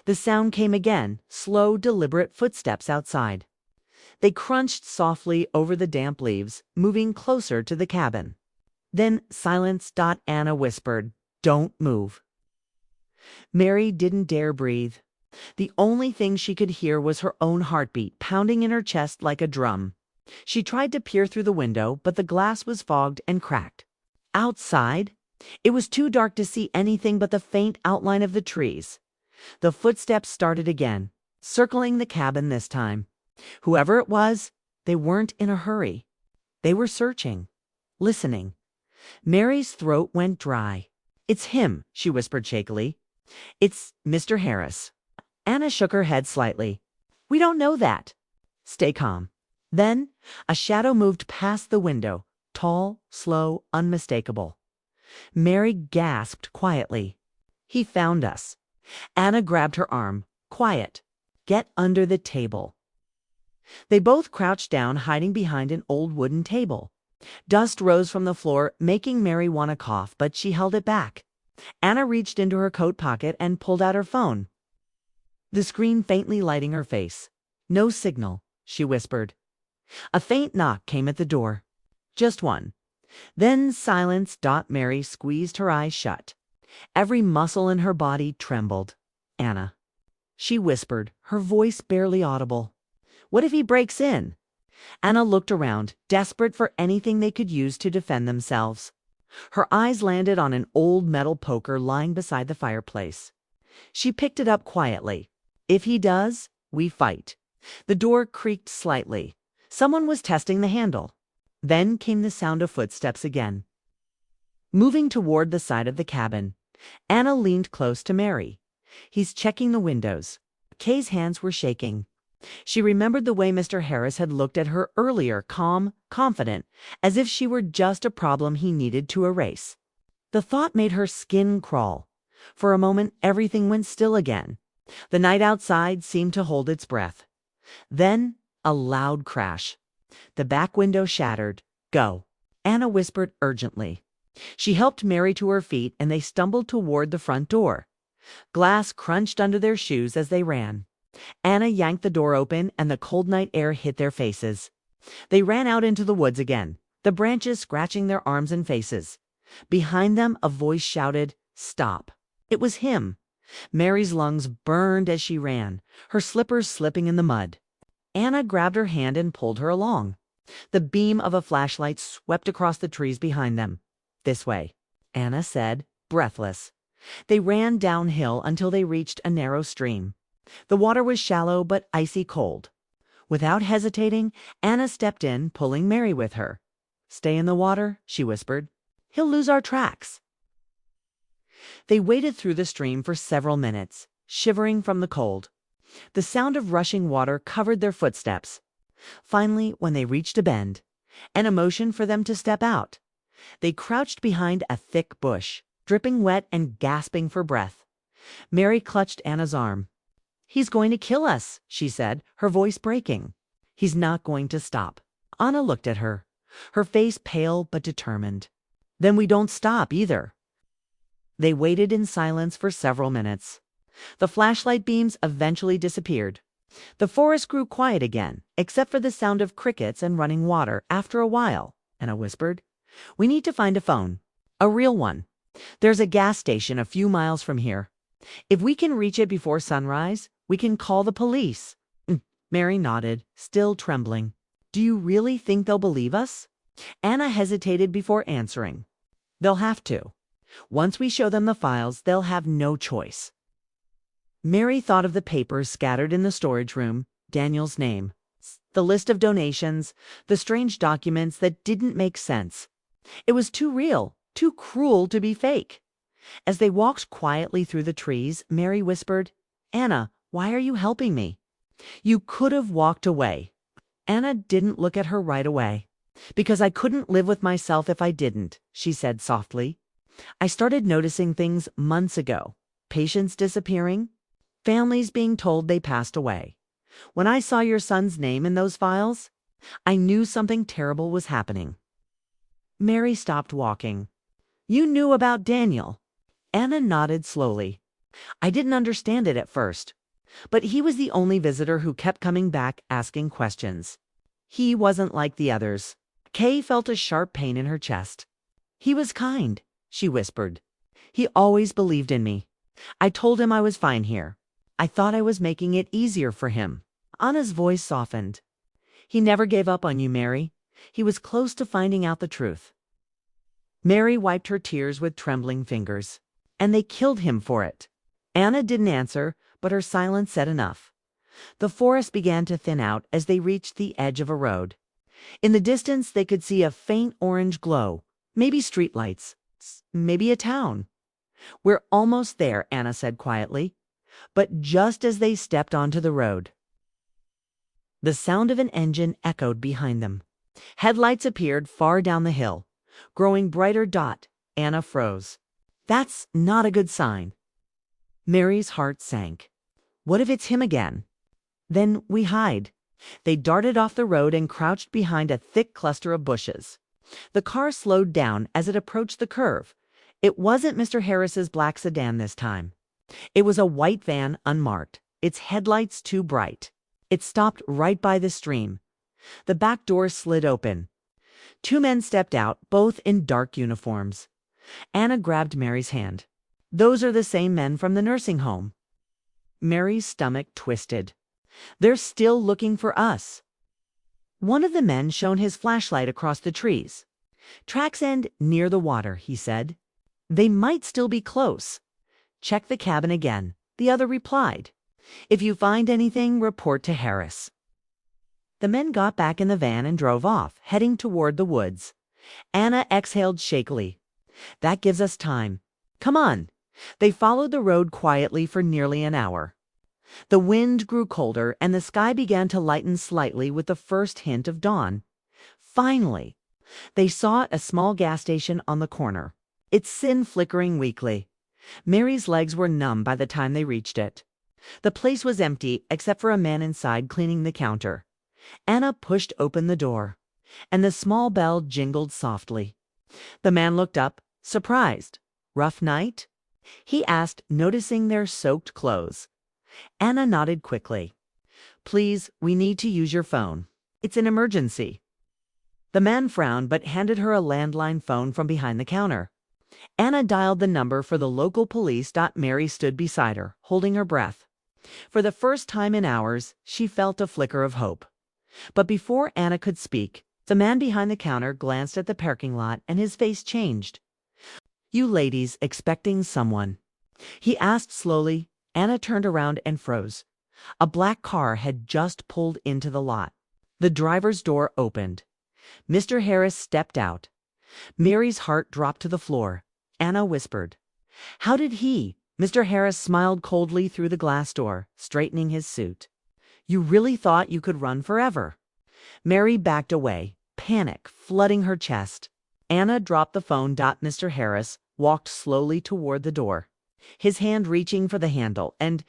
The sound came again, slow, deliberate footsteps outside. They crunched softly over the damp leaves, moving closer to the cabin. Then silence. Anna whispered, "Don't move." Mary didn't dare breathe. The only thing she could hear was her own heartbeat pounding in her chest like a drum. She tried to peer through the window, but the glass was fogged and cracked. Outside, it was too dark to see anything but the faint outline of the trees. The footsteps started again, circling the cabin this time. Whoever it was, they weren't in a hurry. They were searching, listening. Mary's throat went dry. "It's him," she whispered shakily. "It's Mr. Harris." Anna shook her head slightly. "We don't know that." "Stay calm." Then a shadow moved past the window, tall, slow, unmistakable. Mary gasped quietly. "He found us." Anna grabbed her arm. "Quiet. Get under the table." They both crouched down, hiding behind an old wooden table. Dust rose from the floor, making Mary want to cough, but she held it back. Anna reached into her coat pocket and pulled out her phone, the screen faintly lighting her face. "No signal," she whispered. A faint knock came at the door. Just one. Then silence. Mary squeezed her eyes shut. Every muscle in her body trembled. "Anna," she whispered, her voice barely audible. "What if he breaks in?" Anna looked around, desperate for anything they could use to defend themselves. Her eyes landed on an old metal poker lying beside the fireplace. She picked it up quietly. "If he does, we fight." The door creaked slightly. Someone was testing the handle. Then came the sound of footsteps again, moving toward the side of the cabin. Anna leaned close to Mary. "He's checking the windows." Kay's hands were shaking. She remembered the way Mr. Harris had looked at her earlier, calm, confident, as if she were just a problem he needed to erase. The thought made her skin crawl. For a moment, everything went still again. The night outside seemed to hold its breath. Then a loud crash. The back window shattered. "Go," Anna whispered urgently. She helped Mary to her feet and they stumbled toward the front door. Glass crunched under their shoes as they ran. Anna yanked the door open and the cold night air hit their faces. They ran out into the woods again, the branches scratching their arms and faces. Behind them, a voice shouted, "Stop." It was him. Mary's lungs burned as she ran, her slippers slipping in the mud. Anna grabbed her hand and pulled her along. The beam of a flashlight swept across the trees behind them. "This way," Anna said, breathless. They ran downhill until they reached a narrow stream. The water was shallow but icy cold. Without hesitating, Anna stepped in, pulling Mary with her. "Stay in the water," she whispered. "He'll lose our tracks." They waded through the stream for several minutes, shivering from the cold. The sound of rushing water covered their footsteps. Finally, when they reached a bend, and a motion for them to step out, they crouched behind a thick bush, dripping wet and gasping for breath. Mary clutched Anna's arm. "He's going to kill us," she said, her voice breaking. "He's not going to stop." Anna looked at her, her face pale but determined. "Then we don't stop either." They waited in silence for several minutes. The flashlight beams eventually disappeared. The forest grew quiet again, except for the sound of crickets and running water. After a while, Anna whispered, "We need to find a phone. A real one. There's a gas station a few miles from here. If we can reach it before sunrise, we can call the police." Mary nodded, still trembling. "Do you really think they'll believe us?" Anna hesitated before answering. "They'll have to. Once we show them the files, they'll have no choice." Mary thought of the papers scattered in the storage room, Daniel's name, the list of donations, the strange documents that didn't make sense. It was too real, too cruel to be fake. As they walked quietly through the trees, Mary whispered, "Anna, why are you helping me? You could have walked away." Anna didn't look at her right away. "Because I couldn't live with myself if I didn't," she said softly. "I started noticing things months ago. Patients disappearing, families being told they passed away. When I saw your son's name in those files, I knew something terrible was happening." Mary stopped walking. "You knew about Daniel?" Anna nodded slowly. "I didn't understand it at first, but he was the only visitor who kept coming back asking questions. He wasn't like the others." Kay felt a sharp pain in her chest. "He was kind," she whispered. "He always believed in me. I told him I was fine here. I thought I was making it easier for him." Anna's voice softened. "He never gave up on you, Mary. He was close to finding out the truth." Mary wiped her tears with trembling fingers. "And they killed him for it." Anna didn't answer, but her silence said enough. The forest began to thin out as they reached the edge of a road. In the distance they could see a faint orange glow, maybe streetlights, maybe a town. "We're almost there," Anna said quietly. But just as they stepped onto the road, the sound of an engine echoed behind them. Headlights appeared far down the hill, growing brighter dot. Anna froze. "That's not a good sign." Mary's heart sank. "What if it's him again?" "Then we hide." They darted off the road and crouched behind a thick cluster of bushes. The car slowed down as it approached the curve. It wasn't Mr. Harris's black sedan this time. It was a white van, unmarked, its headlights too bright. It stopped right by the stream. The back door slid open. Two men stepped out, both in dark uniforms. Anna grabbed Mary's hand. "Those are the same men from the nursing home." Mary's stomach twisted. "They're still looking for us." One of the men shone his flashlight across the trees. "Tracks end near the water," he said. "They might still be close." "Check the cabin again," the other replied. "If you find anything, report to Harris." The men got back in the van and drove off, heading toward the woods. Anna exhaled shakily. "That gives us time. Come on." They followed the road quietly for nearly an hour. The wind grew colder and the sky began to lighten slightly with the first hint of dawn. Finally, they saw a small gas station on the corner, its sin flickering weakly. Mary's legs were numb by the time they reached it. The place was empty except for a man inside cleaning the counter. Anna pushed open the door, and the small bell jingled softly. The man looked up, surprised. "Rough night?" he asked, noticing their soaked clothes. Anna nodded quickly. "Please, we need to use your phone. It's an emergency." The man frowned but handed her a landline phone from behind the counter. Anna dialed the number for the local police. Mary stood beside her, holding her breath. For the first time in hours, she felt a flicker of hope. But before Anna could speak, the man behind the counter glanced at the parking lot and his face changed. "You ladies expecting someone?" he asked slowly. Anna turned around and froze. A black car had just pulled into the lot. The driver's door opened. Mr. Harris stepped out. Mary's heart dropped to the floor. Anna whispered, How did he? Mr. Harris smiled coldly through the glass door, straightening his suit. You really thought you could run forever. Mary backed away, panic flooding her chest. Anna dropped the phone. Mr. Harris walked slowly toward the door, his hand reaching for the handle, and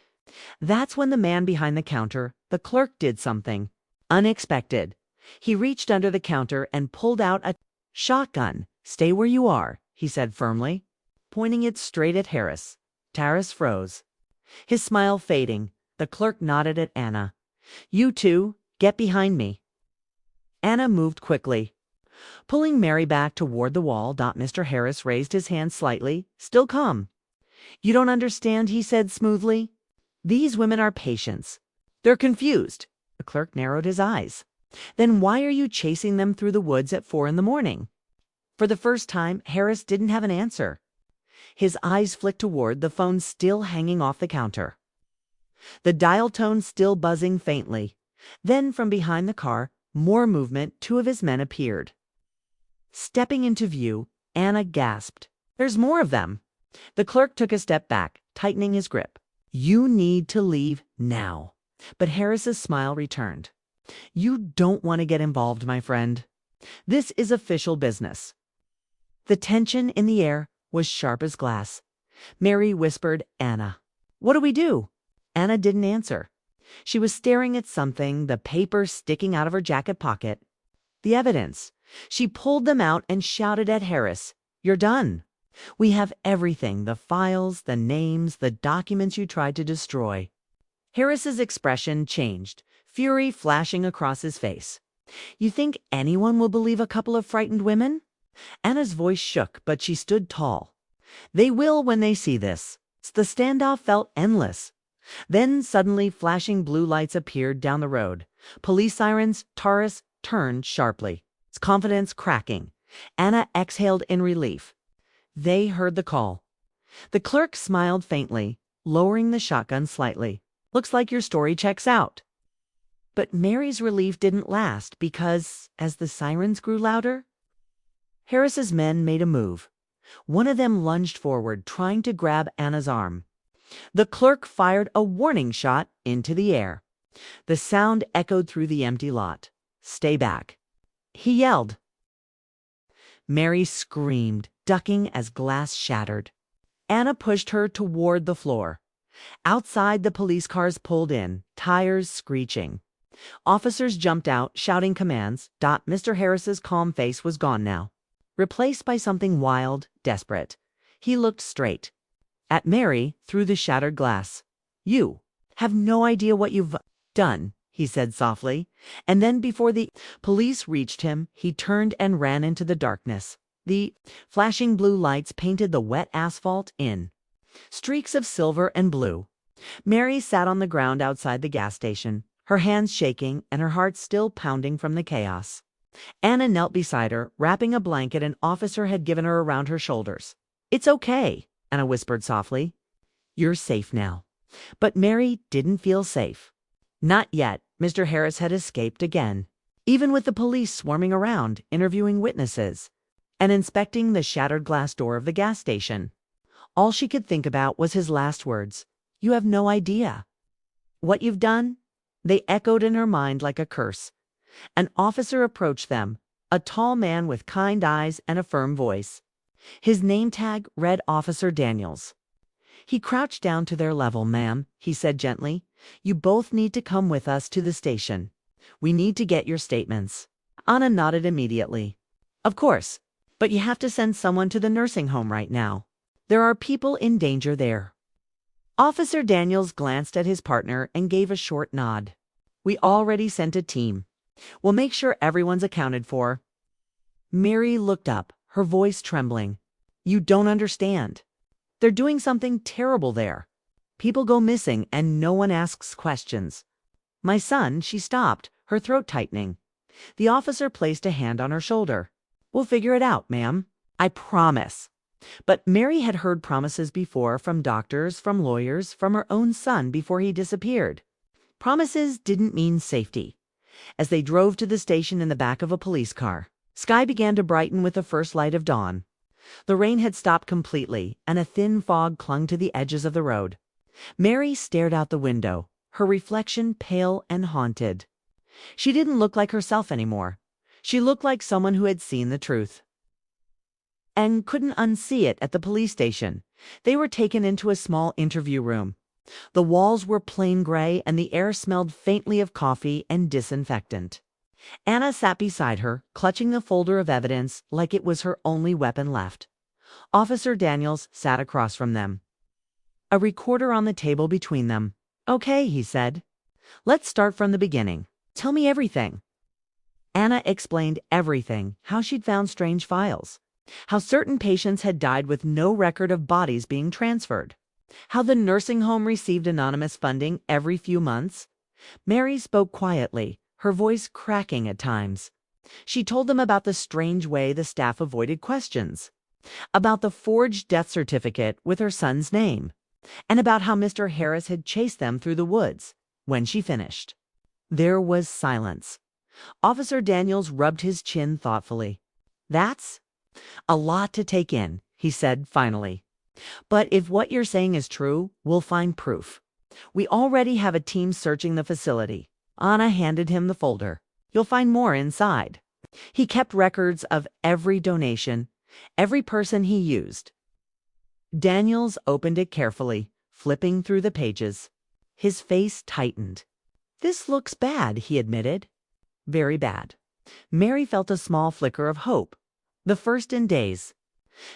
that's when the man behind the counter, the clerk, did something unexpected. He reached under the counter and pulled out a shotgun. Stay where you are, he said firmly, pointing it straight at Harris. Harris froze, his smile fading. The clerk nodded at Anna. You two, get behind me. Anna moved quickly, pulling Mary back toward the wall. Mr. Harris raised his hand slightly, still calm. You don't understand, he said smoothly. These women are patients. They're confused. The clerk narrowed his eyes. Then why are you chasing them through the woods at 4 a.m? For the first time, Harris didn't have an answer. His eyes flicked toward the phone still hanging off the counter, the dial tone still buzzing faintly. Then from behind the car, more movement. 2 of his men appeared. Stepping into view, Anna gasped. There's more of them. The clerk took a step back, tightening his grip. You need to leave now. But Harris's smile returned. You don't want to get involved, my friend. This is official business. The tension in the air was sharp as glass. Mary whispered, Anna, what do we do? Anna didn't answer. She was staring at something, the papers sticking out of her jacket pocket. The evidence. She pulled them out and shouted at Harris, You're done. We have everything, the files, the names, the documents you tried to destroy. Harris's expression changed, fury flashing across his face. You think anyone will believe a couple of frightened women? Anna's voice shook, but she stood tall. They will when they see this. The standoff felt endless. Then suddenly flashing blue lights appeared down the road. Police sirens. Taurus turned sharply, its confidence cracking. Anna exhaled in relief. They heard the call. The clerk smiled faintly, lowering the shotgun slightly. Looks like your story checks out. But Mary's relief didn't last because, as the sirens grew louder, Harris's men made a move. One of them lunged forward, trying to grab Anna's arm. The clerk fired a warning shot into the air. The sound echoed through the empty lot. Stay back, he yelled. Mary screamed, ducking as glass shattered. Anna pushed her toward the floor. Outside, the police cars pulled in, tires screeching. Officers jumped out, shouting commands. Mr. Harris's calm face was gone now, replaced by something wild, desperate. He looked straight at Mary through the shattered glass. You have no idea what you've done, he said softly. And then before the police reached him, he turned and ran into the darkness. The flashing blue lights painted the wet asphalt in streaks of silver and blue. Mary sat on the ground outside the gas station, her hands shaking and her heart still pounding from the chaos. Anna knelt beside her, wrapping a blanket an officer had given her around her shoulders. It's okay, Anna whispered softly. You're safe now. But Mary didn't feel safe. Not yet. Mr. Harris had escaped again, even with the police swarming around, interviewing witnesses, and inspecting the shattered glass door of the gas station. All she could think about was his last words. You have no idea what you've done. They echoed in her mind like a curse. An officer approached them, a tall man with kind eyes and a firm voice. His name tag read Officer Daniels. He crouched down to their level. Ma'am, he said gently, you both need to come with us to the station. We need to get your statements. Anna nodded immediately. Of course, but you have to send someone to the nursing home right now. There are people in danger there. Officer Daniels glanced at his partner and gave a short nod. We already sent a team. We'll make sure everyone's accounted for. Mary looked up, her voice trembling. You don't understand. They're doing something terrible there. People go missing and no one asks questions. My son, she stopped, her throat tightening. The officer placed a hand on her shoulder. We'll figure it out, ma'am. I promise. But Mary had heard promises before from doctors, from lawyers, from her own son before he disappeared. Promises didn't mean safety. As they drove to the station in the back of a police car, sky began to brighten with the first light of dawn. The rain had stopped completely, and a thin fog clung to the edges of the road. Mary stared out the window, her reflection pale and haunted. She didn't look like herself anymore. She looked like someone who had seen the truth and couldn't unsee it at the police station. They were taken into a small interview room. The walls were plain gray, and the air smelled faintly of coffee and disinfectant. Anna sat beside her, clutching the folder of evidence like it was her only weapon left. Officer Daniels sat across from them, a recorder on the table between them. "Okay," he said. "Let's start from the beginning. Tell me everything." Anna explained everything, how she'd found strange files, how certain patients had died with no record of bodies being transferred, how the nursing home received anonymous funding every few months. Mary spoke quietly, her voice cracking at times. She told them about the strange way the staff avoided questions, about the forged death certificate with her son's name, and about how Mr. Harris had chased them through the woods. When she finished, there was silence. Officer Daniels rubbed his chin thoughtfully. "That's a lot to take in," he said finally. "But if what you're saying is true, we'll find proof. We already have a team searching the facility." Anna handed him the folder. "You'll find more inside." He kept records of every donation, every person he used. Daniels opened it carefully, flipping through the pages. His face tightened. "This looks bad," he admitted. "Very bad." Mary felt a small flicker of hope, the first in days.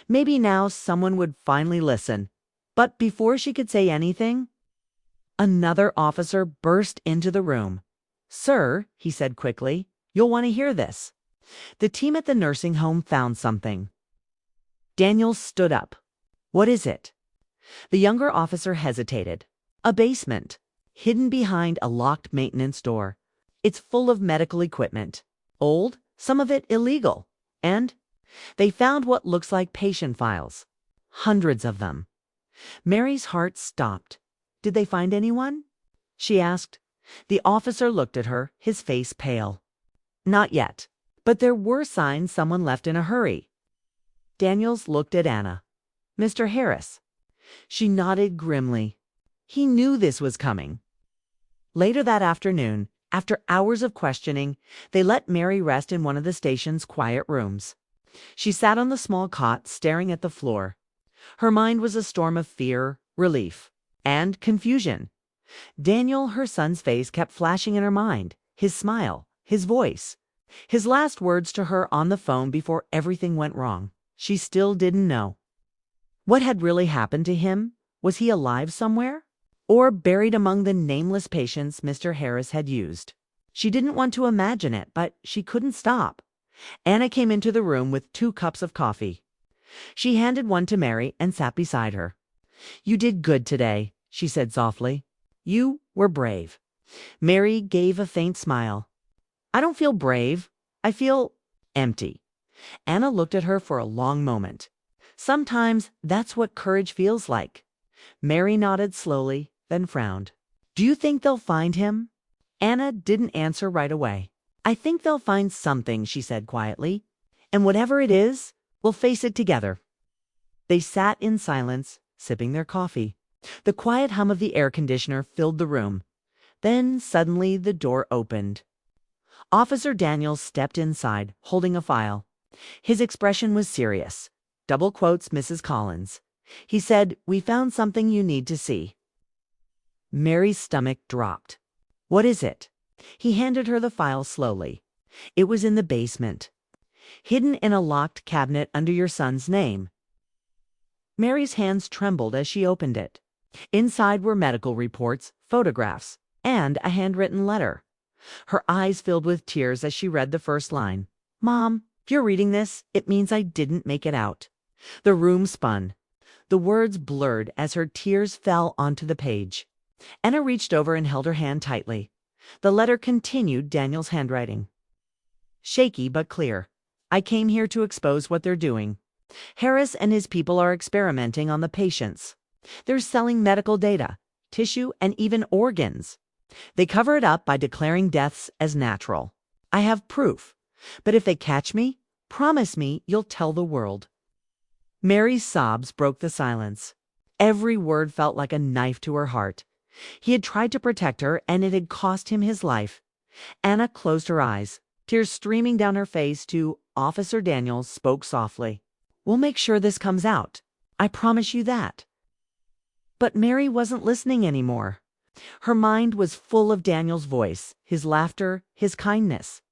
Maybe now someone would finally listen. But before she could say anything, another officer burst into the room. "Sir," he said quickly, "you'll want to hear this. The team at the nursing home found something." Daniels stood up. "What is it?" The younger officer hesitated. "A basement, hidden behind a locked maintenance door. It's full of medical equipment. Old, some of it illegal. And they found what looks like patient files. Hundreds of them." Mary's heart stopped. "Did they find anyone?" she asked. The officer looked at her, his face pale. "Not yet. But there were signs someone left in a hurry." Daniels looked at Anna. "Mr. Harris." She nodded grimly. He knew this was coming. Later that afternoon, after hours of questioning, they let Mary rest in one of the station's quiet rooms. She sat on the small cot, staring at the floor. Her mind was a storm of fear, relief, and confusion. Daniel, her son's face, kept flashing in her mind, his smile, his voice, his last words to her on the phone before everything went wrong. She still didn't know. What had really happened to him? Was he alive somewhere? Or buried among the nameless patients Mr. Harris had used? She didn't want to imagine it, but she couldn't stop. Anna came into the room with 2 cups of coffee. She handed one to Mary and sat beside her. "You did good today," she said softly. "You were brave." Mary gave a faint smile. "I don't feel brave. I feel empty." Anna looked at her for a long moment. "Sometimes that's what courage feels like." Mary nodded slowly, then frowned. "Do you think they'll find him?" Anna didn't answer right away. "I think they'll find something," she said quietly. "And whatever it is, we'll face it together." They sat in silence, sipping their coffee. The quiet hum of the air conditioner filled the room. Then suddenly the door opened. Officer Daniels stepped inside, holding a file. His expression was serious. Double quotes Mrs. Collins. He said, "We found something you need to see." Mary's stomach dropped. "What is it?" He handed her the file slowly. "It was in the basement, hidden in a locked cabinet under your son's name." Mary's hands trembled as she opened it. Inside were medical reports, photographs, and a handwritten letter. Her eyes filled with tears as she read the first line. "Mom, if you're reading this, it means I didn't make it out." The room spun. The words blurred as her tears fell onto the page. Anna reached over and held her hand tightly. The letter continued Daniel's handwriting. Shaky but clear. "I came here to expose what they're doing. Harris and his people are experimenting on the patients. They're selling medical data, tissue, and even organs. They cover it up by declaring deaths as natural. I have proof. But if they catch me, promise me you'll tell the world." Mary's sobs broke the silence. Every word felt like a knife to her heart. He had tried to protect her, and it had cost him his life. Anna closed her eyes, tears streaming down her face, to Officer Daniels spoke softly. "We'll make sure this comes out. I promise you that." But Mary wasn't listening anymore. Her mind was full of Daniel's voice, his laughter, his kindness.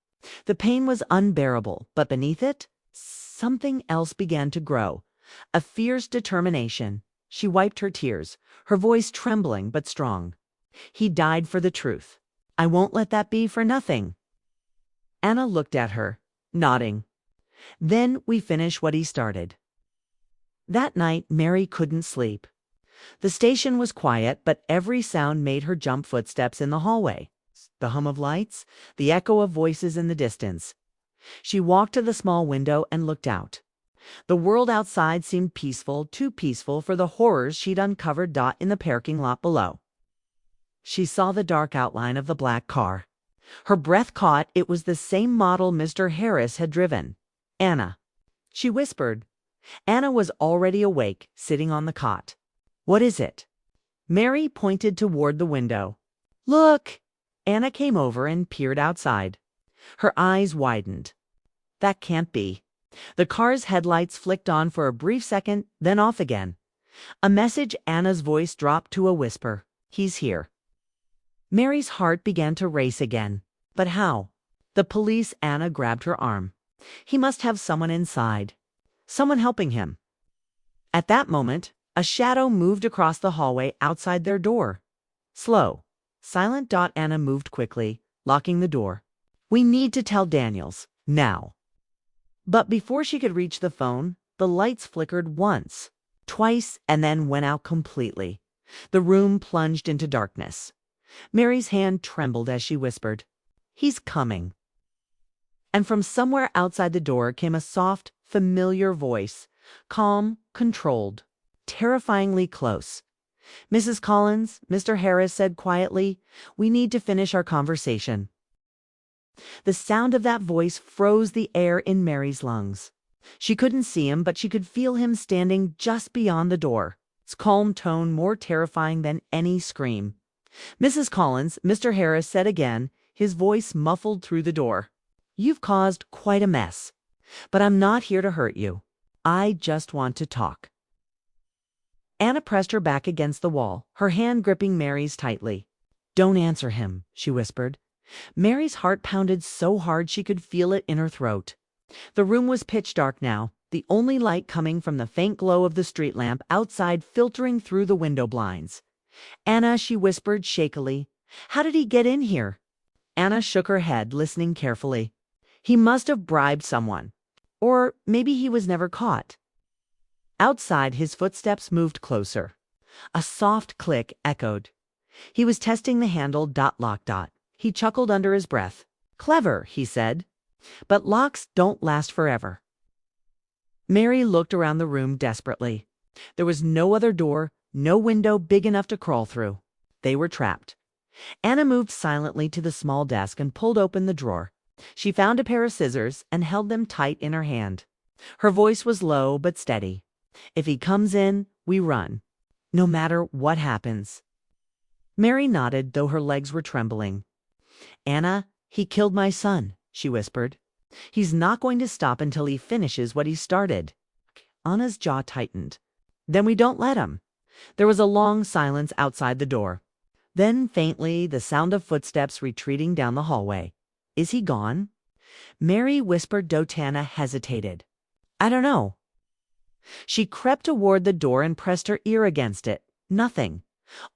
The pain was unbearable, but beneath it, something else began to grow. A fierce determination. She wiped her tears, her voice trembling but strong. "He died for the truth. I won't let that be for nothing." Anna looked at her, nodding. "Then we finish what he started." That night, Mary couldn't sleep. The station was quiet, but every sound made her jump. Footsteps in the hallway, the hum of lights, the echo of voices in the distance. She walked to the small window and looked out. The world outside seemed peaceful, too peaceful for the horrors she'd uncovered. In the parking lot below, she saw the dark outline of the black car. Her breath caught. It was the same model Mr. Harris had driven. "Anna," she whispered. Anna was already awake, sitting on the cot. "What is it?" Mary pointed toward the window. "Look!" Anna came over and peered outside. Her eyes widened. That can't be. The car's headlights flicked on for a brief second, then off again. A message. Anna's voice dropped to a whisper. "He's here." Mary's heart began to race again. But how? The police. Anna grabbed her arm. He must have someone inside. Someone helping him. At that moment, a shadow moved across the hallway outside their door. Slow, silent. Anna moved quickly, locking the door. "We need to tell Daniels. Now." But before she could reach the phone, the lights flickered once, twice, and then went out completely. The room plunged into darkness. Mary's hand trembled as she whispered, "He's coming." And from somewhere outside the door came a soft, familiar voice, calm, controlled, terrifyingly close. "Mrs. Collins," Mr. Harris said quietly, "we need to finish our conversation." The sound of that voice froze the air in Mary's lungs. She couldn't see him, but she could feel him standing just beyond the door, its calm tone more terrifying than any scream. "Mrs. Collins," Mr. Harris said again, his voice muffled through the door. "You've caused quite a mess, but I'm not here to hurt you. I just want to talk." Anna pressed her back against the wall, her hand gripping Mary's tightly. "Don't answer him," she whispered. Mary's heart pounded so hard she could feel it in her throat. The room was pitch dark now, the only light coming from the faint glow of the street lamp outside filtering through the window blinds. "Anna," she whispered shakily, "how did he get in here?" Anna shook her head, listening carefully. "He must have bribed someone. Or maybe he was never caught." Outside, his footsteps moved closer. A soft click echoed. He was testing the handle. Lock. He chuckled under his breath. "Clever," he said. "But locks don't last forever." Mary looked around the room desperately. There was no other door, no window big enough to crawl through. They were trapped. Anna moved silently to the small desk and pulled open the drawer. She found a pair of scissors and held them tight in her hand. Her voice was low but steady. "If he comes in, we run. No matter what happens." Mary nodded, though her legs were trembling. "Anna, he killed my son," she whispered. "He's not going to stop until he finishes what he started." Anna's jaw tightened. "Then we don't let him." There was a long silence outside the door. Then, faintly, the sound of footsteps retreating down the hallway. "Is he gone?" Mary whispered. Anna hesitated. "I don't know." She crept toward the door and pressed her ear against it. Nothing.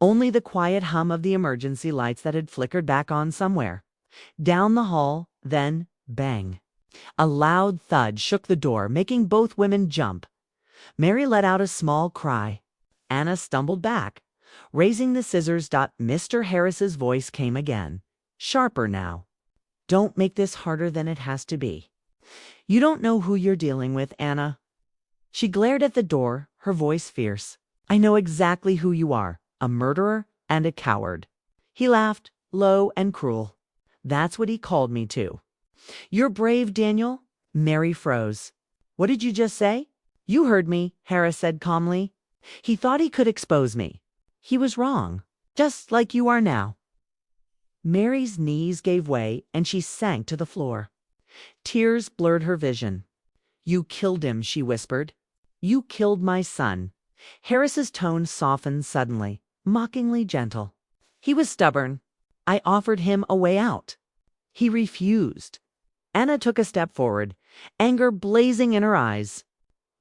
Only the quiet hum of the emergency lights that had flickered back on somewhere. Down the hall, then bang. A loud thud shook the door, making both women jump. Mary let out a small cry. Anna stumbled back, raising the scissors. Mr. Harris's voice came again, sharper now. "Don't make this harder than it has to be. You don't know who you're dealing with, Anna." She glared at the door, her voice fierce. "I know exactly who you are, a murderer and a coward." He laughed, low and cruel. "That's what he called me to." "You're brave, Daniel?" Mary froze. "What did you just say?" You heard me, Harris said calmly. He thought he could expose me. He was wrong, just like you are now. Mary's knees gave way and she sank to the floor. Tears blurred her vision. You killed him, she whispered. You killed my son. Harris's tone softened suddenly, mockingly gentle. He was stubborn. I offered him a way out. He refused. Anna took a step forward, anger blazing in her eyes.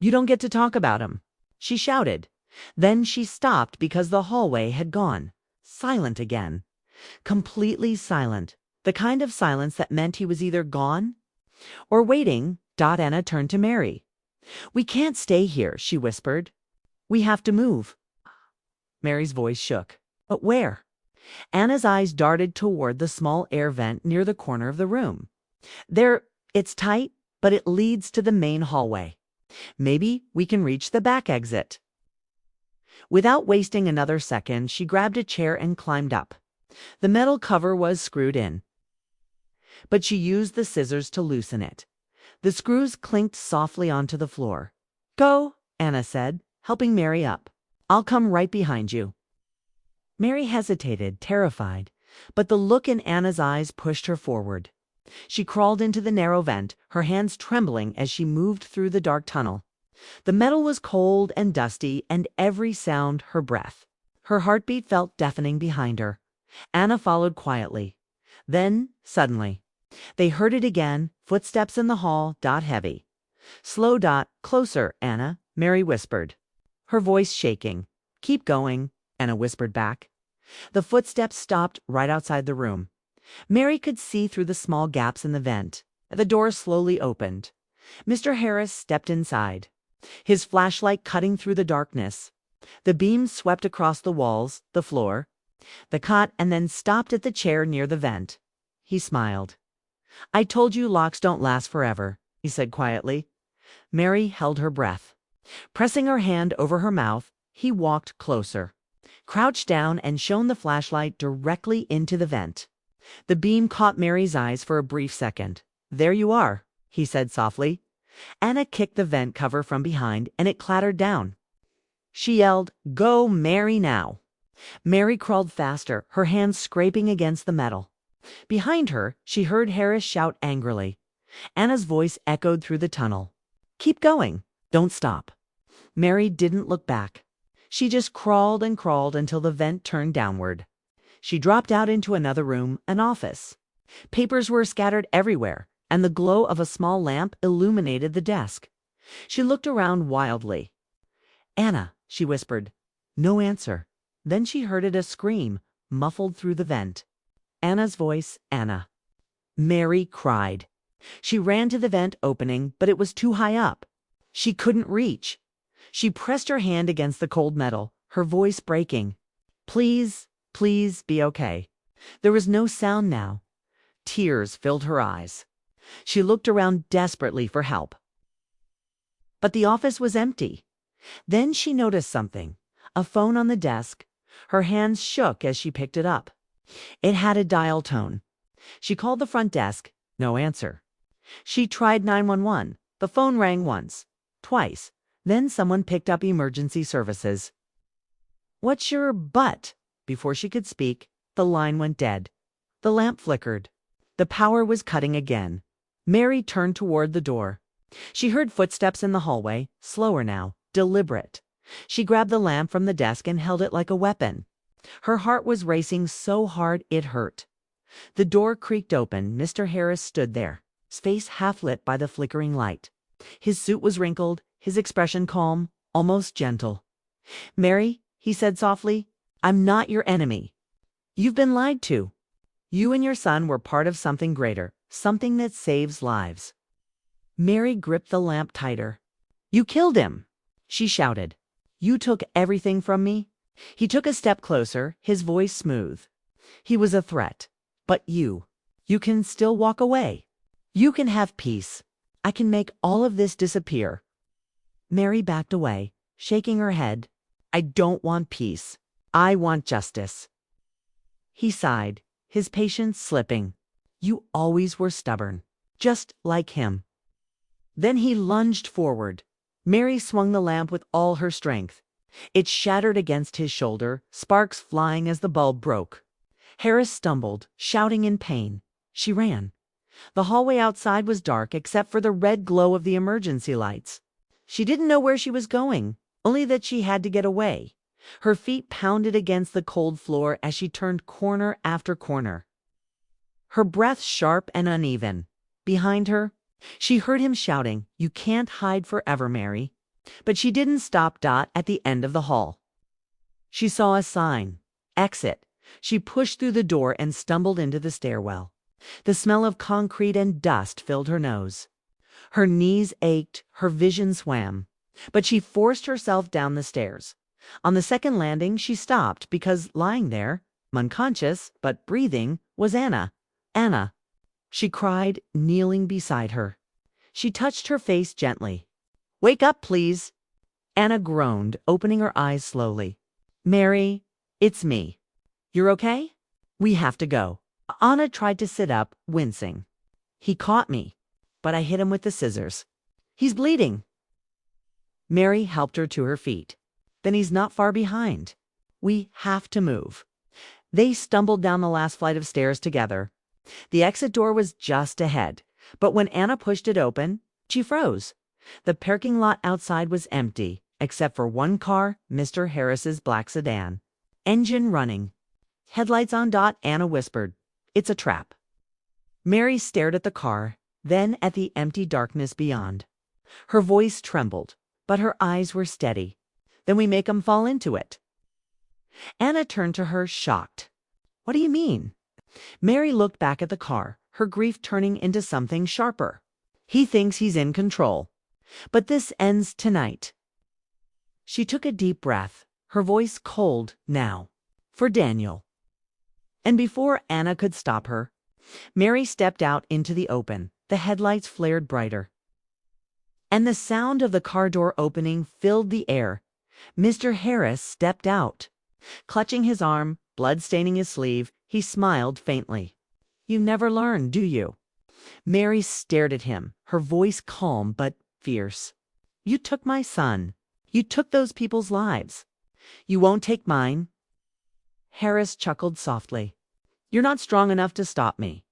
You don't get to talk about him, she shouted. Then she stopped because the hallway had gone. Silent again. Completely silent. The kind of silence that meant he was either gone or waiting. Anna turned to Mary. We can't stay here, she whispered. We have to move. Mary's voice shook. But where? Anna's eyes darted toward the small air vent near the corner of the room. There, it's tight, but it leads to the main hallway. Maybe we can reach the back exit. Without wasting another second, she grabbed a chair and climbed up. The metal cover was screwed in, but she used the scissors to loosen it. The screws clinked softly onto the floor. Go, Anna said, helping Mary up. I'll come right behind you. Mary hesitated, terrified, but the look in Anna's eyes pushed her forward. She crawled into the narrow vent, her hands trembling as she moved through the dark tunnel. The metal was cold and dusty, and every sound her breath. Her heartbeat felt deafening behind her. Anna followed quietly. Then, suddenly, they heard it again, footsteps in the hall. Heavy. Slow. Closer, Anna, Mary whispered, her voice shaking. Keep going, Anna whispered back. The footsteps stopped right outside the room. Mary could see through the small gaps in the vent. The door slowly opened. Mr. Harris stepped inside, his flashlight cutting through the darkness. The beam swept across the walls, the floor, the cot, and then stopped at the chair near the vent. He smiled. I told you locks don't last forever, he said quietly. Mary held her breath. Pressing her hand over her mouth, he walked closer, crouched down, and shone the flashlight directly into the vent. The beam caught Mary's eyes for a brief second. There you are, he said softly. Anna kicked the vent cover from behind, and it clattered down. She yelled, Go, Mary, now. Mary crawled faster, her hands scraping against the metal. Behind her, she heard Harris shout angrily. Anna's voice echoed through the tunnel. Keep going. Don't stop. Mary didn't look back. She just crawled and crawled until the vent turned downward. She dropped out into another room, an office. Papers were scattered everywhere, and the glow of a small lamp illuminated the desk. She looked around wildly. Anna, she whispered. No answer. Then she heard a scream, muffled through the vent. Anna's voice, Anna. Mary cried. She ran to the vent opening, but it was too high up. She couldn't reach. She pressed her hand against the cold metal, her voice breaking. Please, please be okay. There was no sound now. Tears filled her eyes. She looked around desperately for help. But the office was empty. Then she noticed something. A phone on the desk. Her hands shook as she picked it up. It had a dial tone. She called the front desk. No answer. She tried 911. The phone rang once, twice. Then someone picked up emergency services. What's your butt? Before she could speak, the line went dead. The lamp flickered. The power was cutting again. Mary turned toward the door. She heard footsteps in the hallway, slower now, deliberate. She grabbed the lamp from the desk and held it like a weapon. Her heart was racing so hard it hurt. The door creaked open. Mr. Harris stood there, his face half lit by the flickering light. His suit was wrinkled, his expression calm, almost gentle. Mary, he said softly, I'm not your enemy. You've been lied to. You and your son were part of something greater, something that saves lives. Mary gripped the lamp tighter. You killed him, she shouted. You took everything from me. He took a step closer, his voice smooth. He was a threat. But you can still walk away. You can have peace. I can make all of this disappear. Mary backed away, shaking her head. I don't want peace. I want justice. He sighed, his patience slipping. You always were stubborn, just like him. Then he lunged forward. Mary swung the lamp with all her strength. It shattered against his shoulder, sparks flying as the bulb broke. Harris stumbled, shouting in pain. She ran. The hallway outside was dark except for the red glow of the emergency lights. She didn't know where she was going, only that she had to get away. Her feet pounded against the cold floor as she turned corner after corner. Her breath sharp and uneven. Behind her, she heard him shouting, "You can't hide forever, Mary." But she didn't stop. At the end of the hall, she saw a sign, "Exit." She pushed through the door and stumbled into the stairwell. The smell of concrete and dust filled her nose. Her knees ached, her vision swam. But she forced herself down the stairs. On the second landing, she stopped because lying there, unconscious but breathing, was Anna. "Anna," she cried, kneeling beside her. She touched her face gently. "Wake up, please." Anna groaned, opening her eyes slowly. "Mary, it's me. You're okay? We have to go." Anna tried to sit up, wincing. "He caught me, but I hit him with the scissors. He's bleeding." Mary helped her to her feet. "Then he's not far behind. We have to move." They stumbled down the last flight of stairs together. The exit door was just ahead, but when Anna pushed it open, she froze. The parking lot outside was empty, except for one car, Mr. Harris's black sedan. Engine running. Headlights on. Anna whispered, "It's a trap." Mary stared at the car, then at the empty darkness beyond. Her voice trembled, but her eyes were steady. "Then we make 'em fall into it." Anna turned to her, shocked. "What do you mean?" Mary looked back at the car, her grief turning into something sharper. "He thinks he's in control. But this ends tonight." She took a deep breath, her voice cold now. "For Daniel." And before Anna could stop her, Mary stepped out into the open. The headlights flared brighter, and the sound of the car door opening filled the air. Mr. Harris stepped out. Clutching his arm, blood staining his sleeve, he smiled faintly. "You never learn, do you?" Mary stared at him, her voice calm but fierce. "You took my son. You took those people's lives. You won't take mine." Harris chuckled softly. "You're not strong enough to stop me."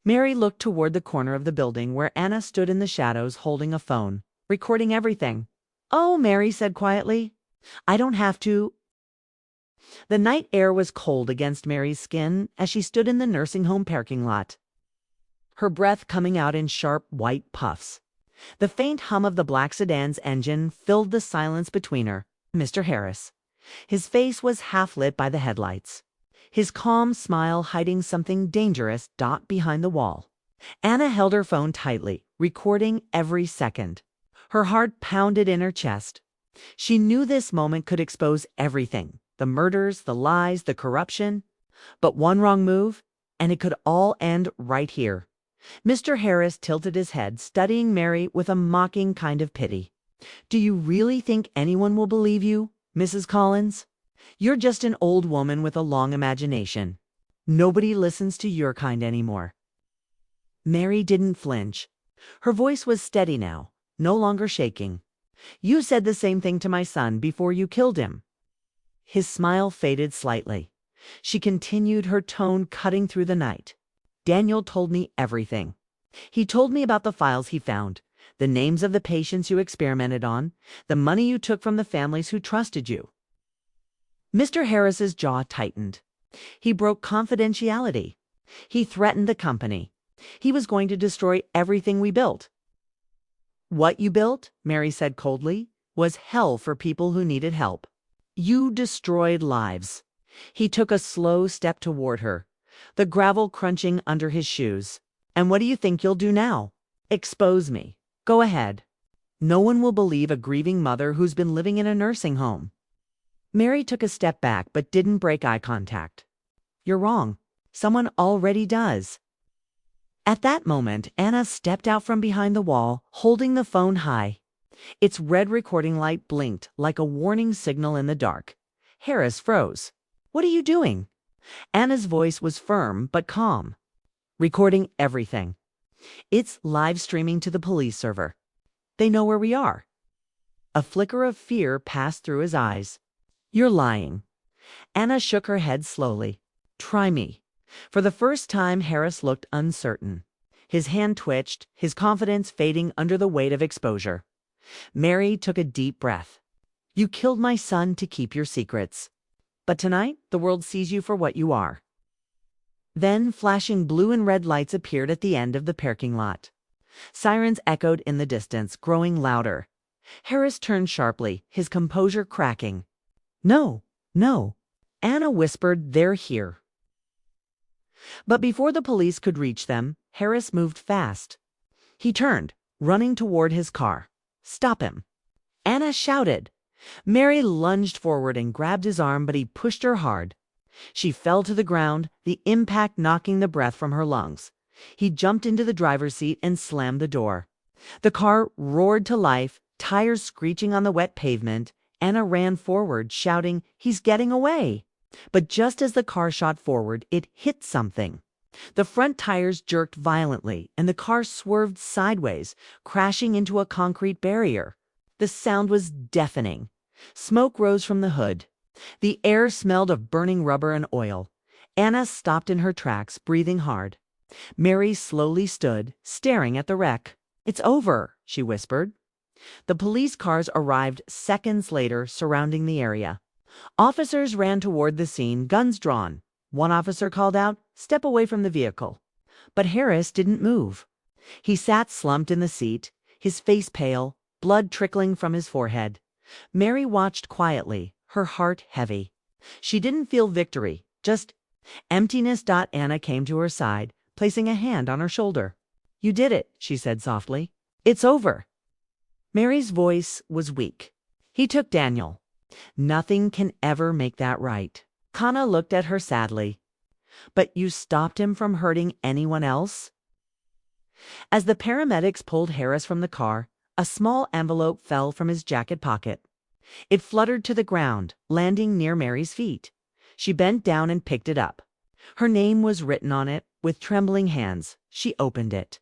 Mary looked toward the corner of the building where Anna stood in the shadows holding a phone, recording everything. "Oh," Mary said quietly, "I don't have to." The night air was cold against Mary's skin as she stood in the nursing home parking lot, her breath coming out in sharp white puffs. The faint hum of the black sedan's engine filled the silence between her. Mr. Harris. His face was half lit by the headlights, his calm smile hiding something dangerous behind the wall. Anna held her phone tightly, recording every second. Her heart pounded in her chest. She knew this moment could expose everything, the murders, the lies, the corruption. But one wrong move, and it could all end right here. Mr. Harris tilted his head, studying Mary with a mocking kind of pity. "Do you really think anyone will believe you, Mrs. Collins? You're just an old woman with a long imagination. Nobody listens to your kind anymore." Mary didn't flinch. Her voice was steady now, no longer shaking. "You said the same thing to my son before you killed him." His smile faded slightly. She continued, her tone cutting through the night. "Daniel told me everything. He told me about the files he found, the names of the patients you experimented on, the money you took from the families who trusted you." Mr. Harris's jaw tightened. He broke confidentiality. He threatened the company. He was going to destroy everything we built. "What you built," Mary said coldly, "was hell for people who needed help. You destroyed lives." He took a slow step toward her, the gravel crunching under his shoes. "And what do you think you'll do now? Expose me. Go ahead. No one will believe a grieving mother who's been living in a nursing home." Mary took a step back but didn't break eye contact. "You're wrong. Someone already does." At that moment, Anna stepped out from behind the wall, holding the phone high. Its red recording light blinked like a warning signal in the dark. Harris froze. "What are you doing?" Anna's voice was firm but calm. "Recording everything. It's live streaming to the police server. They know where we are." A flicker of fear passed through his eyes. "You're lying." Anna shook her head slowly. "Try me." For the first time, Harris looked uncertain. His hand twitched, his confidence fading under the weight of exposure. Mary took a deep breath. "You killed my son to keep your secrets. But tonight, the world sees you for what you are." Then flashing blue and red lights appeared at the end of the parking lot. Sirens echoed in the distance, growing louder. Harris turned sharply, his composure cracking. "No, no." Anna whispered, "They're here." But before the police could reach them, Harris moved fast. He turned, running toward his car. "Stop him." Anna shouted. Mary lunged forward and grabbed his arm, but he pushed her hard. She fell to the ground, the impact knocking the breath from her lungs. He jumped into the driver's seat and slammed the door. The car roared to life, tires screeching on the wet pavement. Anna ran forward, shouting, "He's getting away!" But just as the car shot forward, it hit something. The front tires jerked violently, and the car swerved sideways, crashing into a concrete barrier. The sound was deafening. Smoke rose from the hood. The air smelled of burning rubber and oil. Anna stopped in her tracks, breathing hard. Mary slowly stood, staring at the wreck. "It's over," she whispered. The police cars arrived seconds later, surrounding the area. Officers ran toward the scene, guns drawn. One officer called out, "Step away from the vehicle." But Harris didn't move. He sat slumped in the seat, his face pale, blood trickling from his forehead. Mary watched quietly, her heart heavy. She didn't feel victory, just emptiness. Anna came to her side, placing a hand on her shoulder. "You did it," she said softly. "It's over." Mary's voice was weak. "He took Daniel. Nothing can ever make that right." Kana looked at her sadly. "But you stopped him from hurting anyone else?" As the paramedics pulled Harris from the car, a small envelope fell from his jacket pocket. It fluttered to the ground, landing near Mary's feet. She bent down and picked it up. Her name was written on it. With trembling hands, she opened it.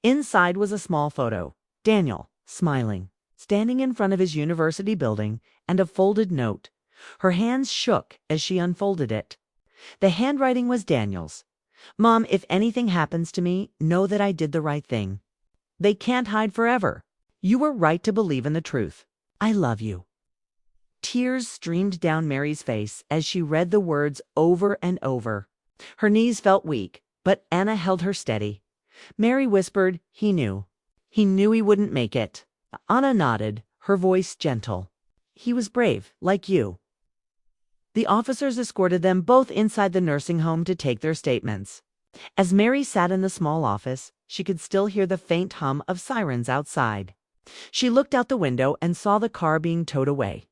Inside was a small photo. Daniel, smiling, standing in front of his university building, and a folded note. Her hands shook as she unfolded it. The handwriting was Daniel's. "Mom, if anything happens to me, know that I did the right thing. They can't hide forever. You were right to believe in the truth. I love you." Tears streamed down Mary's face as she read the words over and over. Her knees felt weak, but Anna held her steady. Mary whispered, "He knew. He knew he wouldn't make it." Anna nodded, her voice gentle. "He was brave, like you." The officers escorted them both inside the nursing home to take their statements. As Mary sat in the small office, she could still hear the faint hum of sirens outside. She looked out the window and saw the car being towed away,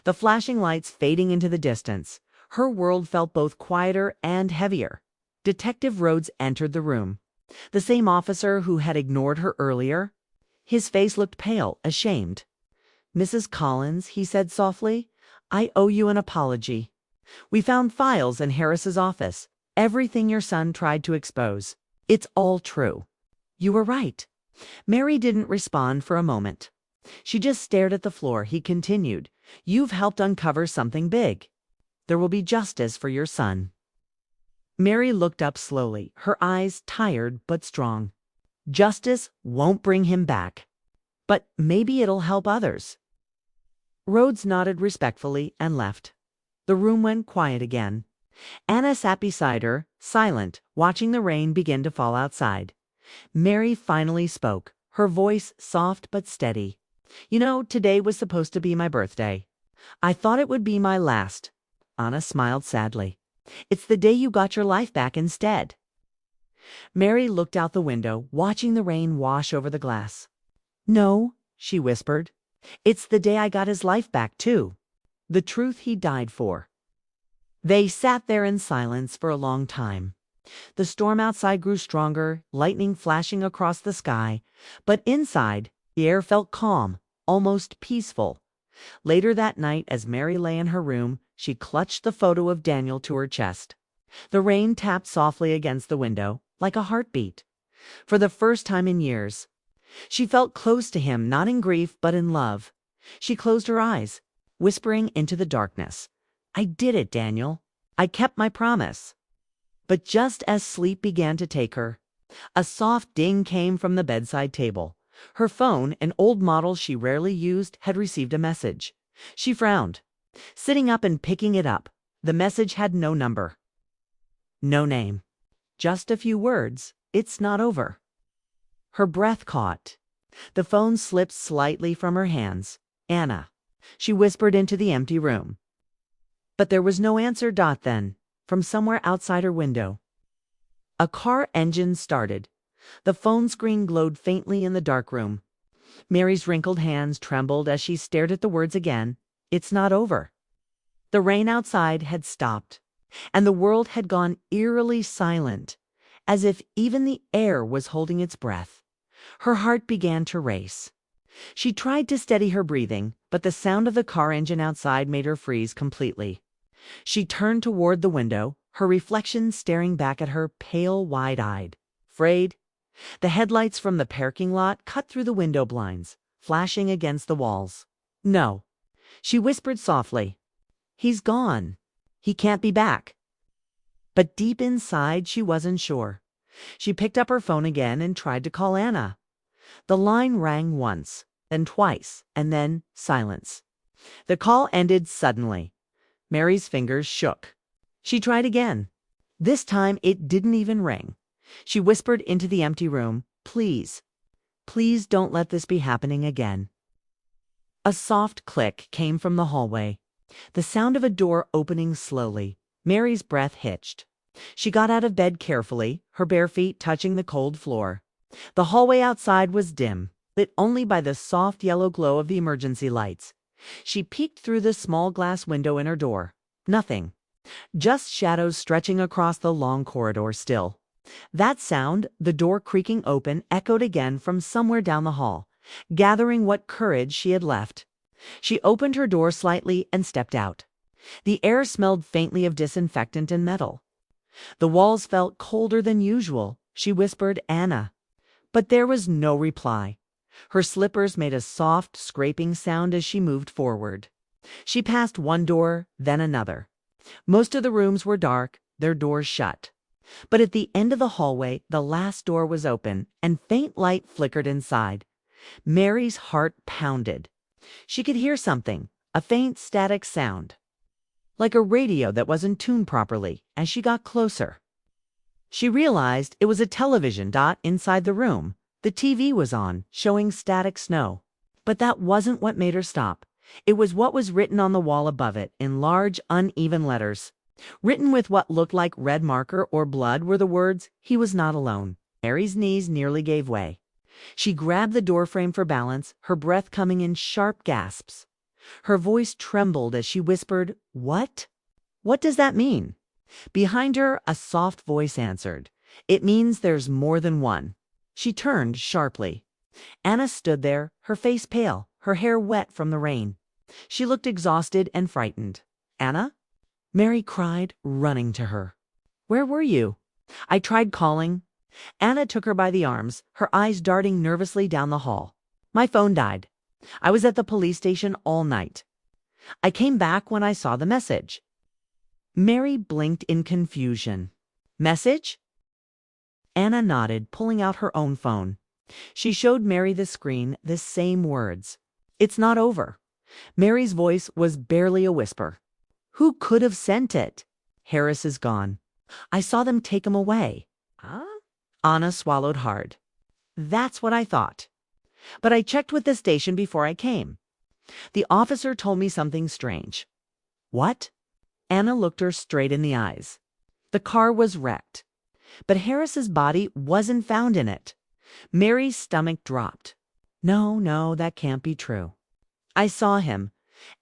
the flashing lights fading into the distance. Her world felt both quieter and heavier. Detective Rhodes entered the room. The same officer who had ignored her earlier. His face looked pale, ashamed. "Mrs. Collins," he said softly, "I owe you an apology. We found files in Harris's office. Everything your son tried to expose. It's all true." "You were right." Mary didn't respond for a moment. She just stared at the floor. He continued, "You've helped uncover something big. There will be justice for your son." Mary looked up slowly, her eyes tired but strong. "Justice won't bring him back, but maybe it'll help others." Rhodes nodded respectfully and left. The room went quiet again. Anna sat beside her, silent, watching the rain begin to fall outside. Mary finally spoke, her voice soft but steady. "You know, today was supposed to be my birthday. I thought it would be my last." Anna smiled sadly. "It's the day you got your life back instead." Mary looked out the window, watching the rain wash over the glass. "No," she whispered. "It's the day I got his life back, too. The truth he died for." They sat there in silence for a long time. The storm outside grew stronger, lightning flashing across the sky. But inside, the air felt calm, almost peaceful. Later that night, as Mary lay in her room, she clutched the photo of Daniel to her chest. The rain tapped softly against the window, like a heartbeat. For the first time in years, she felt close to him, not in grief, but in love. She closed her eyes, whispering into the darkness, "I did it, Daniel. I kept my promise." But just as sleep began to take her, a soft ding came from the bedside table. Her phone, an old model she rarely used, had received a message. She frowned. Sitting up and picking it up, the message had no number, no name, just a few words. "It's not over." Her breath caught. The phone slipped slightly from her hands. "Anna," she whispered into the empty room. But there was no answer. Then, from somewhere outside her window, a car engine started. The phone screen glowed faintly in the dark room. Mary's wrinkled hands trembled as she stared at the words again. "It's not over." The rain outside had stopped, and the world had gone eerily silent, as if even the air was holding its breath. Her heart began to race. She tried to steady her breathing, but the sound of the car engine outside made her freeze completely. She turned toward the window, her reflection staring back at her, pale, wide-eyed, afraid. The headlights from the parking lot cut through the window blinds, flashing against the walls. "No," she whispered softly. "He's gone. He can't be back." But deep inside, she wasn't sure. She picked up her phone again and tried to call Anna. The line rang once, then twice, and then silence. The call ended suddenly. Mary's fingers shook. She tried again. This time it didn't even ring. She whispered into the empty room, "Please, please don't let this be happening again." A soft click came from the hallway, the sound of a door opening slowly. Mary's breath hitched. She got out of bed carefully, her bare feet touching the cold floor. The hallway outside was dim, lit only by the soft yellow glow of the emergency lights. She peeked through the small glass window in her door. Nothing. Just shadows stretching across the long corridor still. That sound, the door creaking open, echoed again from somewhere down the hall, gathering what courage she had left. She opened her door slightly and stepped out. The air smelled faintly of disinfectant and metal. The walls felt colder than usual. She whispered, "Anna." But there was no reply. Her slippers made a soft, scraping sound as she moved forward. She passed one door, then another. Most of the rooms were dark, their doors shut. But at the end of the hallway, the last door was open, and faint light flickered inside. Mary's heart pounded. She could hear something, a faint static sound, like a radio that wasn't tuned properly. As she got closer, she realized it was a television. Inside the room, the TV was on, showing static snow. But that wasn't what made her stop. It was what was written on the wall above it, in large, uneven letters. Written with what looked like red marker or blood were the words, "He was not alone." Mary's knees nearly gave way. She grabbed the doorframe for balance, her breath coming in sharp gasps. Her voice trembled as she whispered, "What? What does that mean?" Behind her, a soft voice answered, "It means there's more than one." She turned sharply. Anna stood there, her face pale, her hair wet from the rain. She looked exhausted and frightened. "Anna?" Mary cried, running to her. "Where were you?" "I tried calling." Anna took her by the arms, her eyes darting nervously down the hall. "My phone died. I was at the police station all night. I came back when I saw the message." Mary blinked in confusion. "Message?" Anna nodded, pulling out her own phone. She showed Mary the screen, the same words. "It's not over." Mary's voice was barely a whisper. "Who could have sent it?" "Harris is gone. I saw them take him away." "Huh?" Anna swallowed hard. "That's what I thought. But I checked with the station before I came. The officer told me something strange." "What?" Anna looked her straight in the eyes. "The car was wrecked, but Harris's body wasn't found in it." Mary's stomach dropped. No, that can't be true." "I saw him."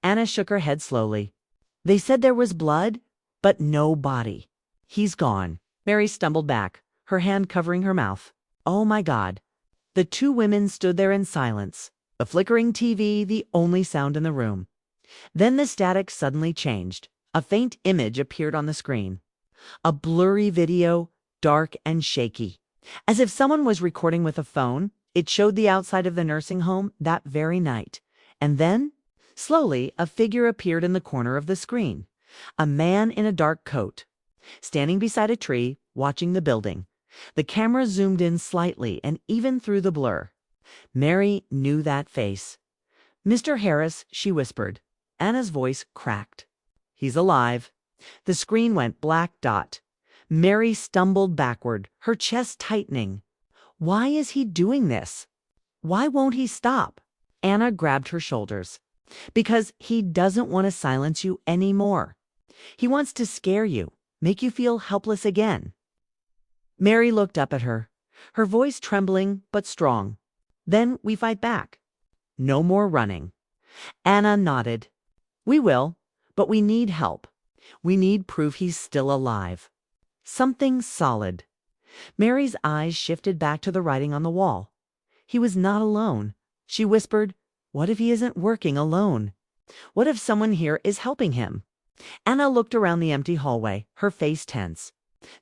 Anna shook her head slowly. "They said there was blood, but no body. He's gone." Mary stumbled back, her hand covering her mouth. "Oh my God." The two women stood there in silence, the flickering TV the only sound in the room. Then the static suddenly changed. A faint image appeared on the screen. A blurry video, dark and shaky. As if someone was recording with a phone, it showed the outside of the nursing home that very night. And then, slowly, a figure appeared in the corner of the screen. A man in a dark coat, standing beside a tree, watching the building. The camera zoomed in slightly and even through the blur. Mary knew that face. "Mr. Harris," she whispered. Anna's voice cracked. "He's alive." The screen went black dot. Mary stumbled backward, her chest tightening. Why is he doing this? Why won't he stop? Anna grabbed her shoulders. Because he doesn't want to silence you anymore. He wants to scare you, make you feel helpless again. Mary looked up at her, her voice trembling but strong. "Then we fight back. No more running." Anna nodded. "We will, but we need help. We need proof he's still alive. Something solid." Mary's eyes shifted back to the writing on the wall. He was not alone. She whispered, "What if he isn't working alone? What if someone here is helping him?" Anna looked around the empty hallway, her face tense.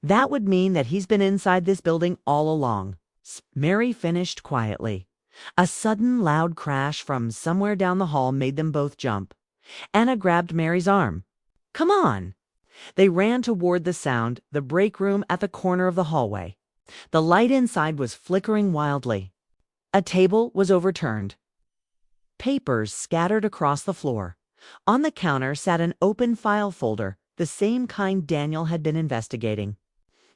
"That would mean that he's been inside this building all along." Mary finished quietly. A sudden loud crash from somewhere down the hall made them both jump. Anna grabbed Mary's arm. "Come on." They ran toward the sound, the break room at the corner of the hallway. The light inside was flickering wildly. A table was overturned. Papers scattered across the floor. On the counter sat an open file folder, the same kind Daniel had been investigating.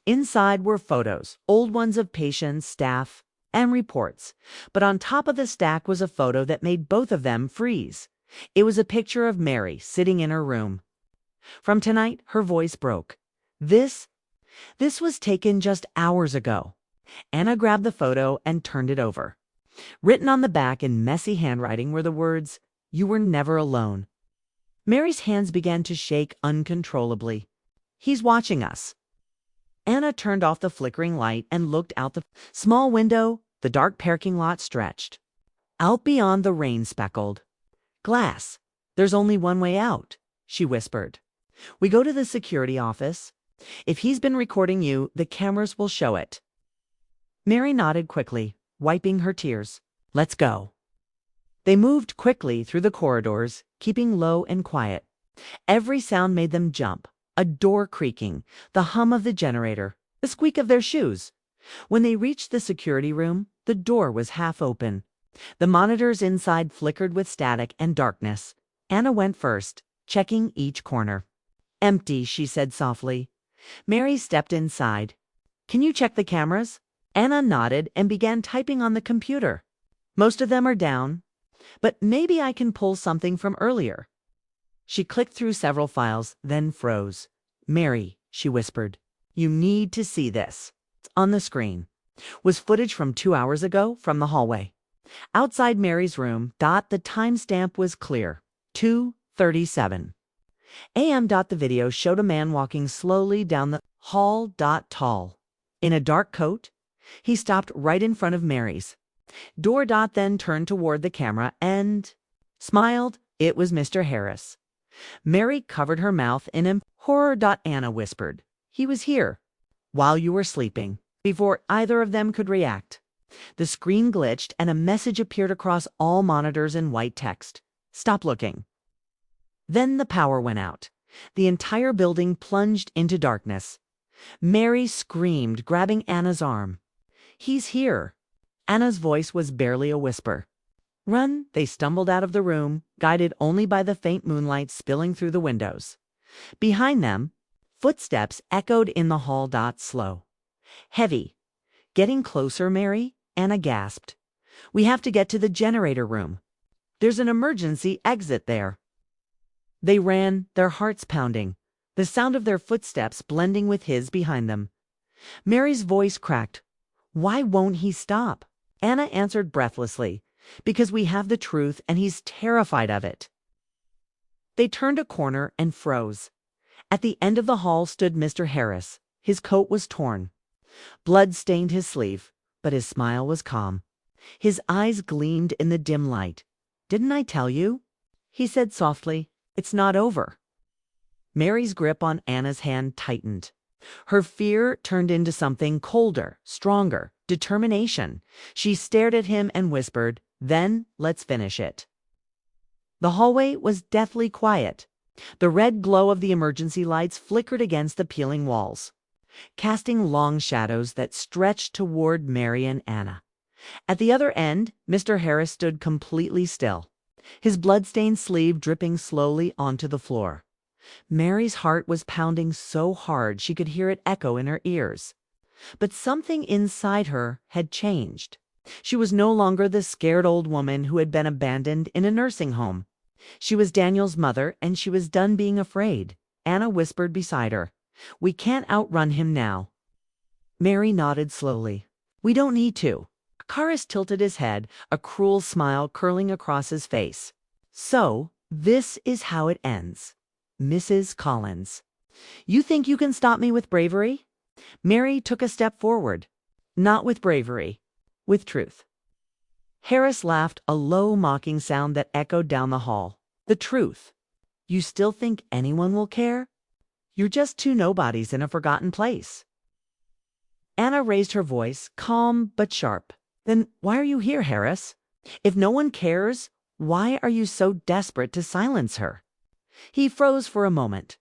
Inside were photos, old ones of patients, staff, and reports. But on top of the stack was a photo that made both of them freeze. It was a picture of Mary sitting in her room. From tonight, her voice broke. This was taken just hours ago. Anna grabbed the photo and turned it over. Written on the back in messy handwriting were the words, "You were never alone." Mary's hands began to shake uncontrollably. "He's watching us." Anna turned off the flickering light and looked out the small window. The dark parking lot stretched. Out beyond the rain-speckled glass. "There's only one way out," she whispered. "We go to the security office. If he's been recording you, the cameras will show it." Mary nodded quickly, wiping her tears. "Let's go." They moved quickly through the corridors, keeping low and quiet. Every sound made them jump. A door creaking, the hum of the generator, the squeak of their shoes. When they reached the security room, the door was half open. The monitors inside flickered with static and darkness. Anna went first, checking each corner. "Empty," she said softly. Mary stepped inside. "Can you check the cameras?" Anna nodded and began typing on the computer. "Most of them are down, but maybe I can pull something from earlier." She clicked through several files, then froze. "Mary," she whispered, "you need to see this." On the screen was footage from 2 hours ago from the hallway. Outside Mary's room, the timestamp was clear, 2:37 a.m. The video showed a man walking slowly down the hall. Tall, in a dark coat. He stopped right in front of Mary's. Door. Then turned toward the camera and smiled. It was Mr. Harris. Mary covered her mouth in horror. Anna whispered, "He was here while you were sleeping." Before either of them could react, the screen glitched and a message appeared across all monitors in white text. "Stop looking." Then the power went out. The entire building plunged into darkness. Mary screamed, grabbing Anna's arm. "He's here." Anna's voice was barely a whisper. "Run!" They stumbled out of the room, guided only by the faint moonlight spilling through the windows. Behind them, footsteps echoed in the hall. Slow. Heavy. "Getting closer, Mary?" Anna gasped. "We have to get to the generator room. There's an emergency exit there." They ran, their hearts pounding, the sound of their footsteps blending with his behind them. Mary's voice cracked. "Why won't he stop?" Anna answered breathlessly, "Because we have the truth and he's terrified of it." They turned a corner and froze. At the end of the hall stood Mr. Harris. His coat was torn. Blood stained his sleeve, but his smile was calm. His eyes gleamed in the dim light. "Didn't I tell you?" he said softly. "It's not over." Mary's grip on Anna's hand tightened. Her fear turned into something colder, stronger, determination. She stared at him and whispered, "Then let's finish it." The hallway was deathly quiet. The red glow of the emergency lights flickered against the peeling walls, casting long shadows that stretched toward Mary and Anna. At the other end, Mr. Harris stood completely still, his blood-stained sleeve dripping slowly onto the floor. Mary's heart was pounding so hard she could hear it echo in her ears. But something inside her had changed. She was no longer the scared old woman who had been abandoned in a nursing home. She was Daniel's mother, and she was done being afraid. Anna whispered beside her, "We can't outrun him now." Mary nodded slowly. "We don't need to." Karis tilted his head, a cruel smile curling across his face. "So, this is how it ends. Mrs. Collins, you think you can stop me with bravery?" Mary took a step forward. "Not with bravery, with truth." Harris laughed, a low, mocking sound that echoed down the hall. "The truth? You still think anyone will care? You're just two nobodies in a forgotten place." Anna raised her voice, calm but sharp. "Then why are you here, Harris? If no one cares, why are you so desperate to silence her?" He froze for a moment.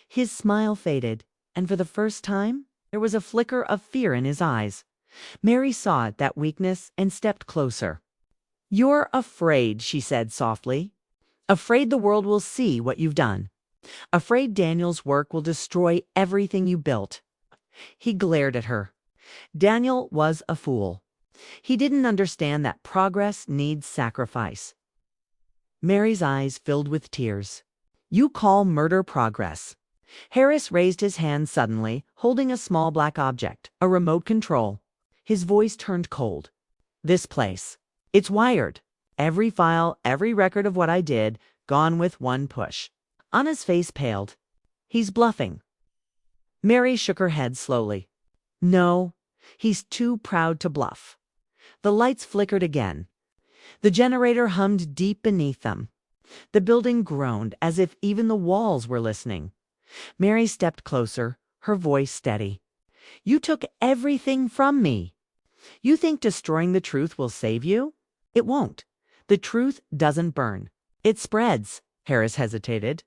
His smile faded, and for the first time, there was a flicker of fear in his eyes. Mary saw it, that weakness, and stepped closer. "You're afraid," she said softly. "Afraid the world will see what you've done. Afraid Daniel's work will destroy everything you built." He glared at her. Daniel was a fool. He didn't understand that progress needs sacrifice. Mary's eyes filled with tears. "You call murder progress?" Harris raised his hand suddenly, holding a small black object, a remote control. His voice turned cold. "This place. It's wired. Every file, every record of what I did, gone with one push." Anna's face paled. "He's bluffing." Mary shook her head slowly. "No, he's too proud to bluff." The lights flickered again. The generator hummed deep beneath them. The building groaned as if even the walls were listening. Mary stepped closer, her voice steady. "You took everything from me. You think destroying the truth will save you? It won't. The truth doesn't burn. It spreads." Harris hesitated.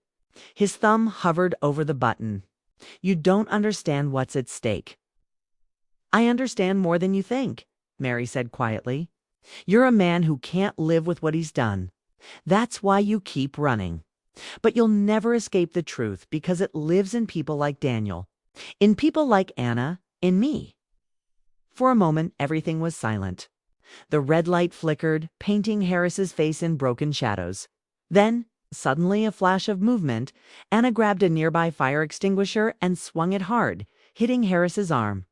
His thumb hovered over the button. "You don't understand what's at stake." "I understand more than you think," Mary said quietly. "You're a man who can't live with what he's done. That's why you keep running. But you'll never escape the truth because it lives in people like Daniel, in people like Anna, in me." For a moment, everything was silent. The red light flickered, painting Harris's face in broken shadows. Then, suddenly, a flash of movement. Anna grabbed a nearby fire extinguisher and swung it hard, hitting Harris's arm.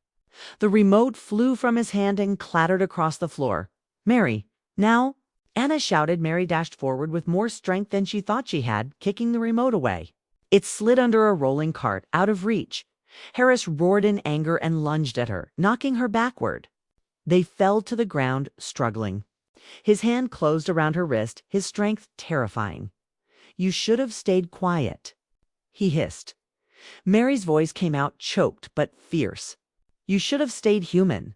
The remote flew from his hand and clattered across the floor. "Mary, now!" Anna shouted. Mary dashed forward with more strength than she thought she had, kicking the remote away. It slid under a rolling cart, out of reach. Harris roared in anger and lunged at her, knocking her backward. They fell to the ground, struggling. His hand closed around her wrist, his strength terrifying. "You should have stayed quiet," he hissed. Mary's voice came out choked but fierce. "You should have stayed human."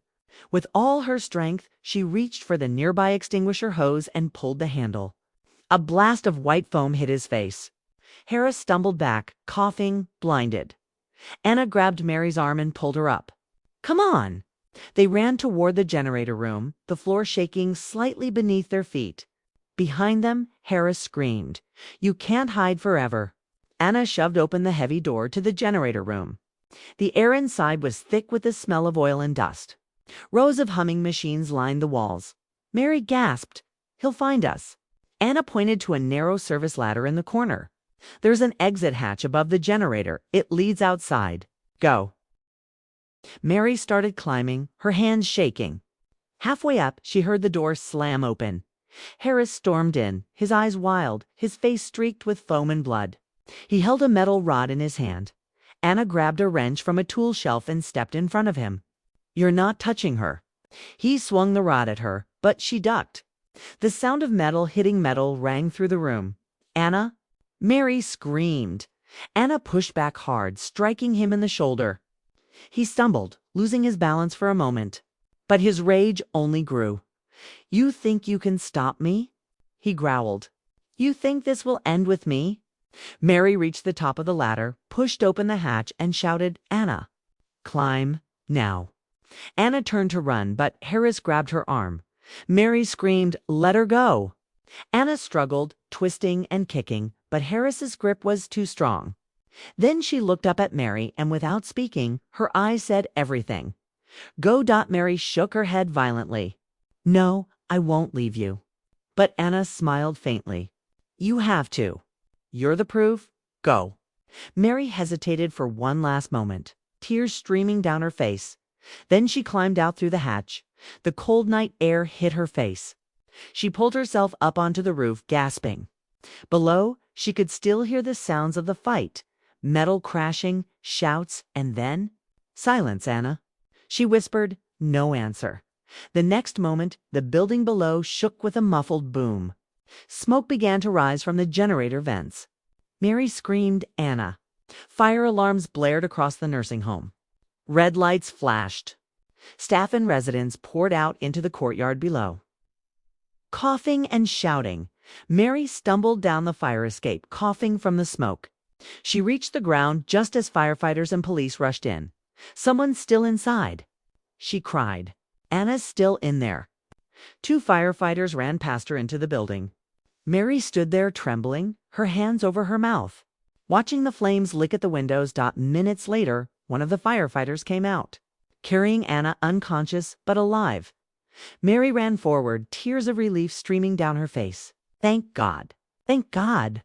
With all her strength, she reached for the nearby extinguisher hose and pulled the handle. A blast of white foam hit his face. Harris stumbled back, coughing, blinded. Anna grabbed Mary's arm and pulled her up. "Come on." They ran toward the generator room, the floor shaking slightly beneath their feet. Behind them, Harris screamed, "You can't hide forever." Anna shoved open the heavy door to the generator room. The air inside was thick with the smell of oil and dust. Rows of humming machines lined the walls. Mary gasped, "He'll find us." Anna pointed to a narrow service ladder in the corner. "There's an exit hatch above the generator. It leads outside. Go." Mary started climbing, her hands shaking. Halfway up, she heard the door slam open. Harris stormed in, his eyes wild, his face streaked with foam and blood. He held a metal rod in his hand. Anna grabbed a wrench from a tool shelf and stepped in front of him. "You're not touching her." He swung the rod at her, but she ducked. The sound of metal hitting metal rang through the room. "Anna!" Mary screamed. Anna pushed back hard, striking him in the shoulder. He stumbled, losing his balance for a moment. But his rage only grew. "You think you can stop me?" he growled. You think this will end with me? Mary reached the top of the ladder, pushed open the hatch, and shouted, Anna, climb now. Anna turned to run, but Harris grabbed her arm. Mary screamed, let her go. Anna struggled, twisting and kicking, but Harris's grip was too strong. Then she looked up at Mary, and without speaking, her eyes said everything. Go. Mary shook her head violently. No, I won't leave you. But Anna smiled faintly. You have to. You're the proof. Go. Mary hesitated for one last moment, tears streaming down her face. Then she climbed out through the hatch. The cold night air hit her face. She pulled herself up onto the roof, gasping. Below, she could still hear the sounds of the fight, metal crashing, shouts, and then silence, Anna. She whispered, no answer. The next moment, the building below shook with a muffled boom. Smoke began to rise from the generator vents. Mary screamed, Anna. Fire alarms blared across the nursing home. Red lights flashed. Staff and residents poured out into the courtyard below. Coughing and shouting, Mary stumbled down the fire escape, coughing from the smoke. She reached the ground just as firefighters and police rushed in. Someone's still inside. She cried. Anna's still in there. 2 firefighters ran past her into the building. Mary stood there trembling, her hands over her mouth, watching the flames lick at the windows. Minutes later, one of the firefighters came out, carrying Anna unconscious but alive. Mary ran forward, tears of relief streaming down her face. Thank God. Thank God.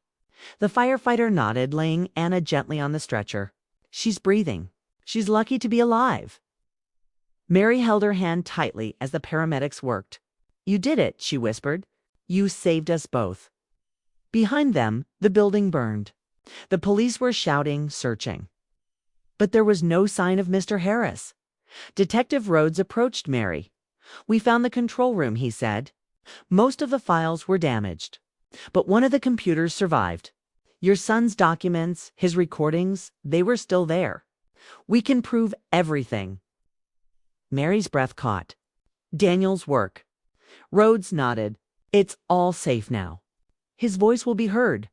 The firefighter nodded, laying Anna gently on the stretcher. She's breathing. She's lucky to be alive. Mary held her hand tightly as the paramedics worked. You did it, she whispered. You saved us both. Behind them, the building burned. The police were shouting, searching. But there was no sign of Mr. Harris. Detective Rhodes approached Mary. We found the control room, he said. Most of the files were damaged, but one of the computers survived. Your son's documents, his recordings, they were still there. We can prove everything. Mary's breath caught. Daniel's work. Rhodes nodded. It's all safe now. His voice will be heard.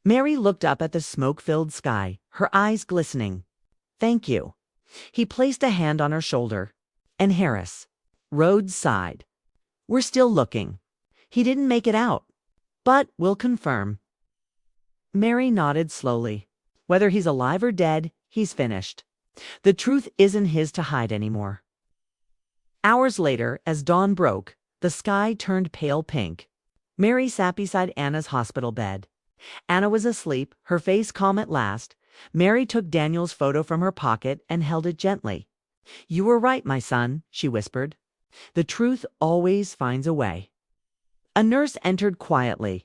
Mary looked up at the smoke-filled sky, her eyes glistening. Thank you. He placed a hand on her shoulder. And Harris. Rhodes sighed. We're still looking. He didn't make it out, but we'll confirm. Mary nodded slowly. Whether he's alive or dead, he's finished. The truth isn't his to hide anymore. Hours later, as dawn broke, the sky turned pale pink. Mary sat beside Anna's hospital bed. Anna was asleep, her face calm at last. Mary took Daniel's photo from her pocket and held it gently. You were right, my son, she whispered. The truth always finds a way. A nurse entered quietly.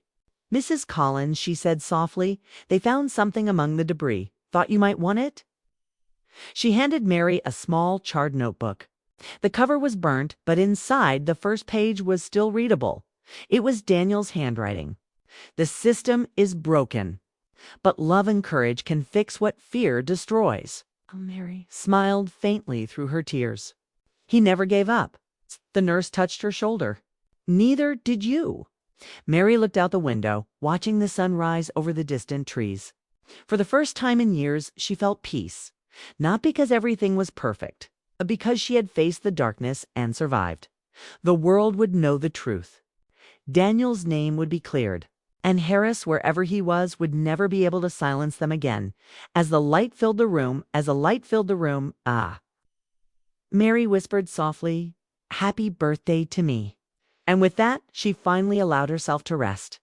Mrs. Collins, she said softly, they found something among the debris. Thought you might want it? She handed Mary a small, charred notebook. The cover was burnt, but inside the first page was still readable. It was Daniel's handwriting. The system is broken, but love and courage can fix what fear destroys. Mary smiled faintly through her tears. He never gave up. The nurse touched her shoulder. Neither did you. Mary looked out the window, watching the sun rise over the distant trees. For the first time in years, she felt peace. Not because everything was perfect, but because she had faced the darkness and survived. The world would know the truth. Daniel's name would be cleared, and Harris, wherever he was, would never be able to silence them again. As the light filled the room, Mary whispered softly, Happy birthday to me. And with that, she finally allowed herself to rest.